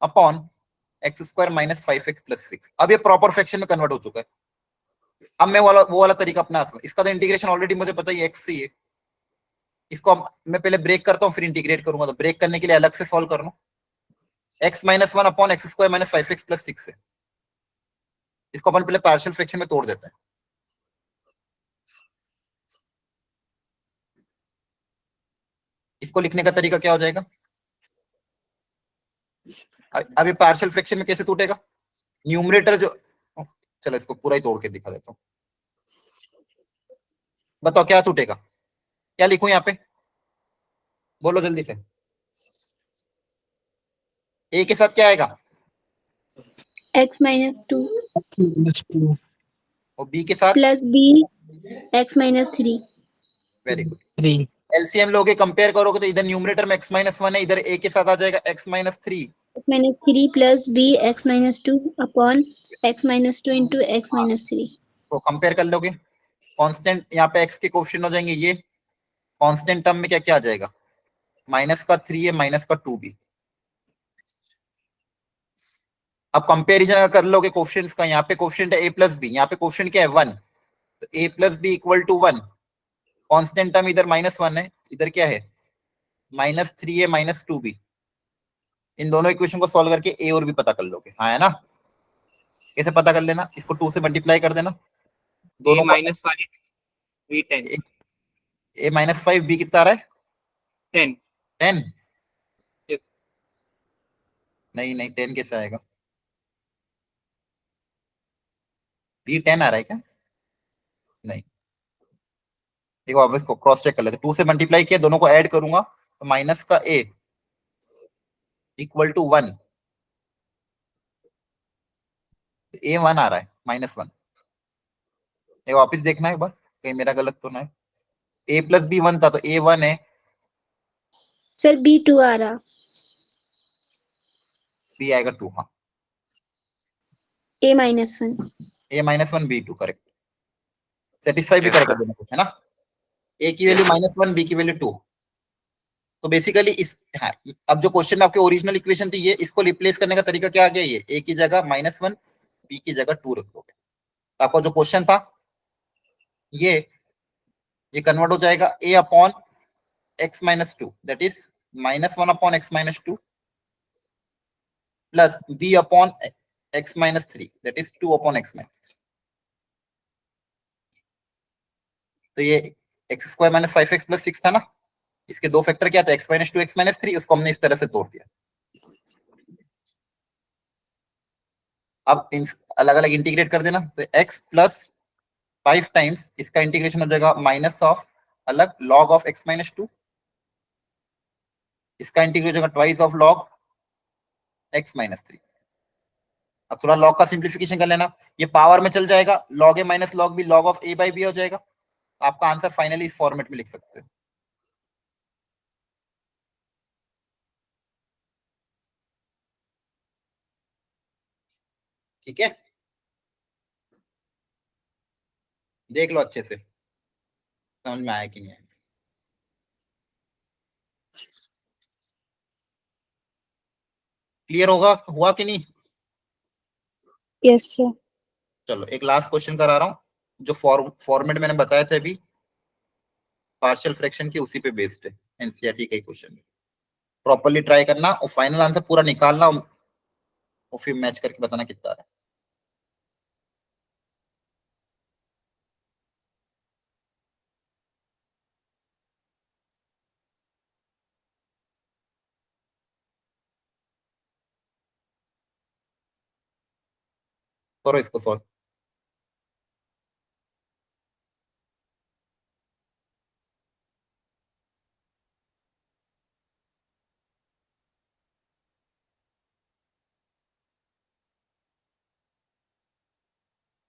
upon x square minus 5x plus 6। अब ये प्रॉपर फ्रैक्शन में कन्वर्ट हो चुका है। अब मैं वो वाला तरीका अपना सकता हूं। इसका तो इंटीग्रेशन ऑलरेडी मुझे पता ही x से ही है। इसको मैं पहले ब्रेक करता हूँ फिर इंटीग्रेट करूंगा, तो ब्रेक करने के लिए अलग से सॉल्व कर लो। x minus 1 upon x square minus 5x plus 6 है। इसको अपन पहले पार्शियल फ्रैक्शन में तोड़ देते हैं। इसको लिखने का तरीका क्या हो जाएगा, अब ये पार्शियल फ्रैक्शन में कैसे टूटेगा, न्यूमरेटर जो, चलो इसको पूरा ही तोड़ के दिखा देता हूँ। बताओ क्या टूटेगा, क्या लिखूं यहाँ पे, बोलो जल्दी से। ए के साथ क्या आएगा, x माइनस 2 -2 और बी के साथ, plus b x minus 3। Very good. 3 LCM लोगे कंपेयर करोगे तो इधर न्यूमरेटर में x माइनस 1 है, इधर a के साथ आ जाएगा x minus 3। x minus 3 plus b x minus 2 upon x minus 2 into x minus 3। तो कंपेयर कर लोगे, कांस्टेंट यहाँ पे x के कोएफिशिएंट हो जाएंगे ये, कांस्टेंट टर्म में क्या क्या आ जाएगा, माइनस का 3 है, माइनस का 2 भी। अब कंपेरिजन कर लोगे कोएफिशिएंट्स का, यहाँ पे कोएफिशिएंट है a प्लस बी, यहाँ पे कोएफिशिएंट क्या है 1, तो a plus B equal to 1। Constant term इधर -1 है, इधर क्या है -3 है, -2 भी। इन दोनों इक्वेशन को सॉल्व करके a और b पता कर लोगे, हाँ है ना। कैसे पता कर लेना, इसको 2 से मल्टीप्लाई कर देना दोनों को। -5 b 10 a माइनस 5 b कितना आ रहा है 10 10। yes नहीं नहीं 10 कैसे आएगा, b 10 आ रहा है क्या, नहीं। देखो अब इसको क्रॉस चेक कर लेते, 2 से मल्टीप्लाई किया, दोनों को ऐड करूंगा तो माइनस का a इक्वल टू 1, a 1 आ रहा है -1। ये वापस देखना है एक बार, कहीं मेरा गलत तो ना है। a प्लस बी 1 था तो a 1 है, सर b 2 आ रहा, b आएगा 2, हाँ a minus 1। a -1 b 2 correct, satisfy भी yes करेगा sir दोनों को, है ना। a की वैल्यू -1, b की वैल्यू 2। तो बेसिकली इस, हाँ, अब जो क्वेश्चन आपके ओरिजिनल इक्वेशन थी ये, इसको रिप्लेस करने का तरीका क्या आ गया, ये a की जगह -1 b की जगह 2 रख दोगे, तो आपका जो क्वेश्चन था ये कन्वर्ट हो जाएगा a upon x minus 2, that is -1 upon x minus 2 plus b upon x minus 3, that is 2 upon x minus 3। तो ये x square minus 5x plus 6 था ना, इसके दो फैक्टर क्या था, x माइनस 2 x माइनस 3, उसको हमने इस तरह से तोड़ दिया। अब अलग अलग इंटीग्रेट कर देना, तो x प्लस 5 टाइम्स इसका इंटीग्रेशन हो जाएगा माइनस ऑफ अलग लॉग ऑफ x माइनस 2, इसका इंटीग्रेशन हो जाएगा twice of log x minus 3। अब थोड़ा लॉग का सिंप्लीफिकेशन कर लेना, ये पावर में चल जाएगा, log a minus log b log of a by b हो जाएगा। आपका आंसर फाइनली इस फॉर्मेट में लिख सकते हो। ठीक है, देख लो अच्छे से समझ में आया कि नहीं आया। क्लियर होगा, हुआ कि नहीं? Yes, sir. चलो एक लास्ट क्वेश्चन करा रहा हूँ, जो फॉर्मेट मैंने बताया था अभी पार्शियल फ्रैक्शन की, उसी पे बेस्ड है, एनसीईआरटी का ही क्वेश्चन है। प्रॉपरली ट्राई करना और फाइनल आंसर पूरा निकालना और फिर मैच करके बताना कितना है। करो इसको सॉल्व।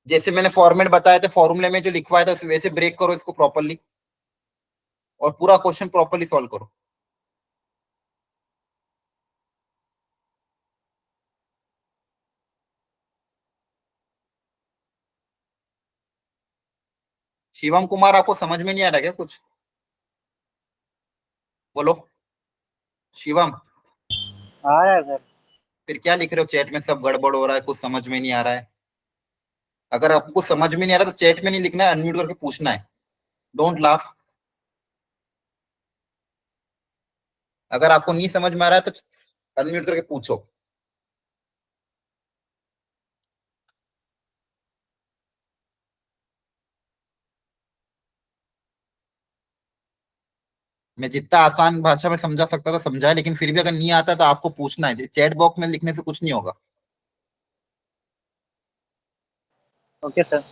जैसे मैंने फॉर्मेट बताया था, फॉर्मूले में जो लिखवाया था वैसे ब्रेक करो इसको प्रॉपरली और पूरा क्वेश्चन प्रॉपरली सॉल्व करो। शिवम कुमार, आपको समझ में नहीं आ रहा क्या कुछ? बोलो शिवम। आ रहा है सर। फिर क्या लिख रहे हो चैट में? सब गड़बड़ हो रहा है, कुछ समझ में नहीं आ रहा है। अगर आपको समझ में नहीं आ रहा तो चैट में नहीं लिखना है, अनम्यूट करके पूछना है। Don't laugh. अगर आपको नहीं समझ में आ रहा है तो अनम्यूट करके पूछो। मैं जितना आसान भाषा में समझा सकता था समझाया, लेकिन फिर भी अगर नहीं आता तो आपको पूछना है, चैट बॉक्स में लिखने से कुछ नहीं होगा। Okay sir.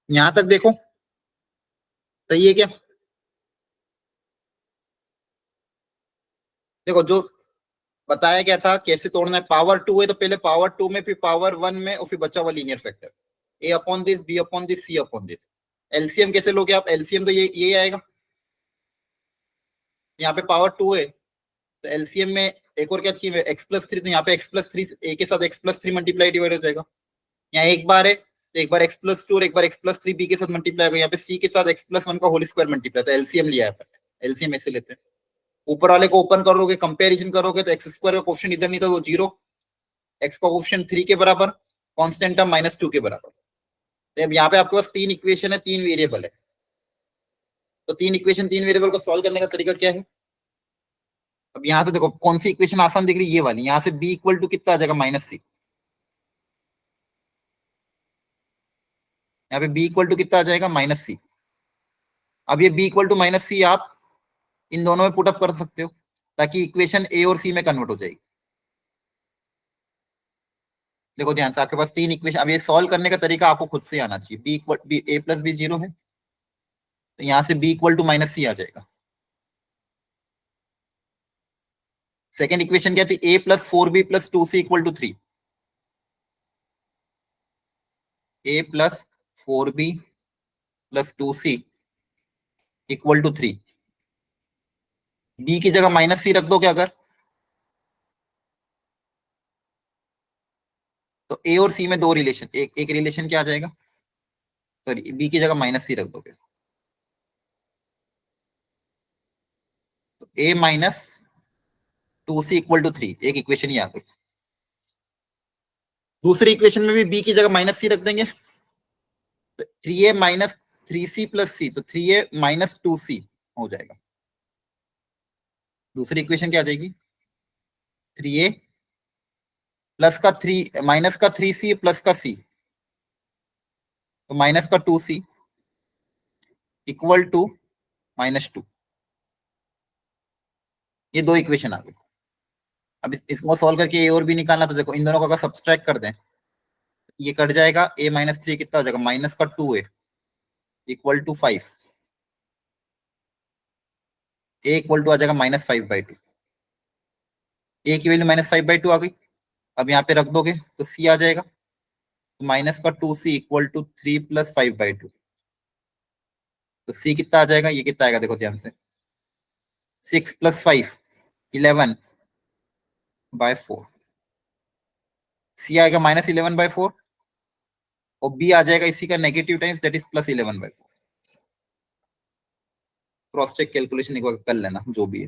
यहां तक देखो, सही है क्या? देखो जो बताया गया था कैसे तोड़ना है, पावर 2 है तो पहले पावर 2 में, फिर पावर 1 में, और फिर बचा हुआ linear factor, A upon this, B upon this, C upon this. LCM कैसे लोगे आप? एलसीएम तो ये आएगा, यहाँ पे पावर 2 है तो एलसीएम में एक और क्या चाहिए, x+3, तो यहाँ पे x+3 ए के साथ x+3 मल्टीप्लाई डिवाइड हो जाएगा। यहाँ एक बार है तो एक बार x+2 और एक बार x+3 बी के साथ मल्टीप्लाई होगा, यहाँ पे सी के साथ x+1 का होल स्क्वायर मल्टीप्लाई, तो एलसीएम लिया है, एलसीएम ऐसे लेते हैं। ऊपर वाले को ओपन करोगे, कंपेरिजन करोगे तो x स्क्वायर का क्वेश्चन इधर नहीं था वो 0, x का क्वेश्चन 3 के बराबर, कांस्टेंट टर्म -2 के बराबर। तो अब यहाँ पे आपके पास 3 इक्वेशन है, 3 वेरिएबल है, तो 3 इक्वेशन 3 वेरिएबल को सॉल्व करने का तरीका क्या है? अब यहाँ से देखो कौन सी इक्वेशन आसान दिख रही है, ये वाली। यहाँ से b इक्वल टू कितना आ जाएगा, -c। यहाँ पे b इक्वल टू कितना आ जाएगा, -c। अब ये b इक्वल टू -c आप इन दोनों में पुटअप कर सकते हो ताकि इक्वेशन ए और सी में कन्वर्ट हो जाएगी। देखो ध्यान से, आपके पास 3 इक्वेशन, अब ये सॉल्व करने का तरीका आपको खुद से आना चाहिए। b equal a plus B 0 है तो यहाँ से b इक्वल टू -c आ जाएगा। सेकेंड इक्वेशन क्या थी, a plus 4b plus 2c equal to 3, a plus 4b plus 2c equal to 3। b की जगह -c रख दोगे अगर, तो a और c में दो रिलेशन, एक रिलेशन क्या आ जाएगा, सॉरी b की जगह -c रख दोगे तो a minus 2c equal to 3, एक इक्वेशन ही आ गई। दूसरी इक्वेशन में भी b की जगह -c रख देंगे तो 3a minus 3c plus c, तो 3a माइनस 2c हो जाएगा। दूसरी इक्वेशन क्या आ जाएगी, 3a प्लस का 3 माइनस का 3c प्लस का c, तो माइनस का 2c इक्वल टू -2। ये दो इक्वेशन आ गई। अब इसको सॉल्व करके ए और बी निकालना, तो देखो इन दोनों को अगर सब्सट्रैक्ट कर दें ये कट जाएगा, a -3 कितना हो जाएगा, माइनस का 2a equal to 5, a equal to आ जाएगा -5/2। a की वैल्यू -5/2 आ गई। अब यहाँ पे रख दोगे तो c आ जाएगा, तो माइनस का 2c इक्वल टू 3 + 5/2, तो c कितना आ जाएगा, ये कितना आएगा देखो ध्यान से, 6 + 5 11/4, c आएगा -11/4 और b आ जाएगा इसी का negative times, that is +11/4। Cross check calculation एक बार कर लेना जो भी है।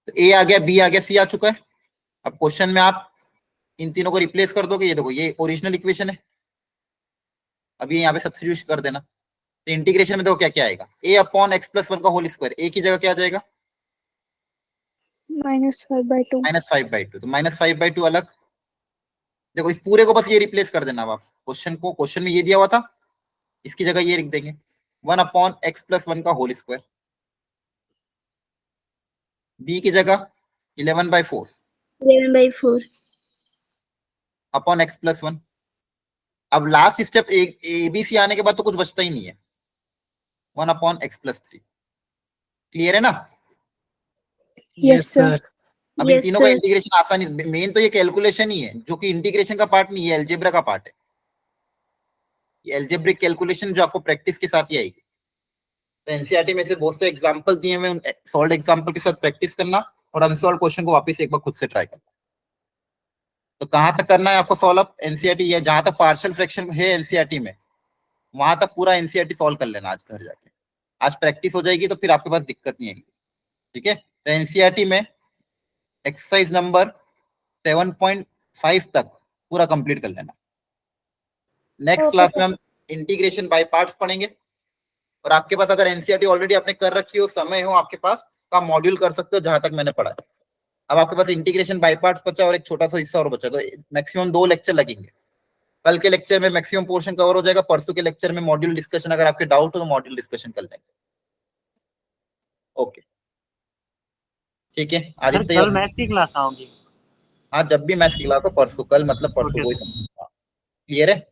तो a आ गया, b आ गया, c आ चुका है। अब क्वेश्चन में आप इन तीनों को रिप्लेस कर दोगे, ये देखो ये ओरिजिनल इक्वेशन है, अब ये यहाँ पे सब्स्टिट्यूट कर देना, तो इंटीग्रेशन में देखो क्या क्या आएगा, a अपॉन x+1 का होल स्क्वायर, a की जगह क्या आ जाएगा, -5/2 -5/2, तो -5/2 अलग। देखो इस पूरे को बस ये रिप्लेस कर देना, अब आप क्वेश्चन में ये दिया हुआ था, इसकी जगह ये लिख देंगे 1 अपॉन x+1 का होल स्क्वायर, b की जगह 11/4 11/4 अपॉन x+1। अब last step A B C आने के बाद तो कुछ बचता ही नहीं है, 1/x+3। क्लियर है ना? Yes, sir. अब इन Yes, तीनों का sir. इंटीग्रेशन आसानी, मेन तो ये कैलकुलेशन ही है, जो कि इंटीग्रेशन का पार्ट नहीं है, अलजेब्रा का पार्ट है। ये अलजेब्रिक कैलकुलेशन जो आपको प्रैक्टिस के साथ ही आएगी। तो एनसीईआरटी में से बहुत से एग्जांपल दिए हुए, उन सॉल्व एग्जांपल के साथ प्रैक्टिस करना और अनसॉल्व क्वेश्चन को वापस एक बार खुद से ट्राई करना। तो कहां तक करना है आपको सॉल्व? एनसीईआरटी है, जहां तक पार्शियल फ्रैक्शन है एनसीईआरटी में, वहां तक पूरा एनसीईआरटी सॉल्व कर लेना आज घर जाके। आज प्रैक्टिस हो जाएगी तो फिर आपके पास दिक्कत नहीं आएगी। ठीक है, तो एनसीईआरटी में एक्सरसाइज नंबर 7.5 तक पूरा कंप्लीट कर लेना। Next Okay, class sir. में हम इंटीग्रेशन बाय पार्ट्स पढ़ेंगे, और आपके पास अगर एनसीईआरटी ऑलरेडी आपने कर रखी हो, समय हो आपके पास, तो आप मॉड्यूल कर सकते हो जहां तक मैंने पढ़ा है। अब आपके पास इंटीग्रेशन बाय पार्ट्स बचा और एक छोटा सा हिस्सा और बचा, तो मैक्सिमम 2 लेक्चर लगेंगे। कल के लेक्चर में मैक्सिमम पोर्शन कवर हो जाएगा, परसों के लेक्चर में मॉड्यूल डिस्कशन, अगर आपके डाउट हो तो मॉड्यूल डिस्कशन कर लेंगे। ओके, ठीक है सर आदित्य। कल मैथ की क्लास आओगी? हाँ, जब भी मैथ्स की क्लास हो, परसों, कल मतलब परसों Okay, को ही sir. क्लियर है?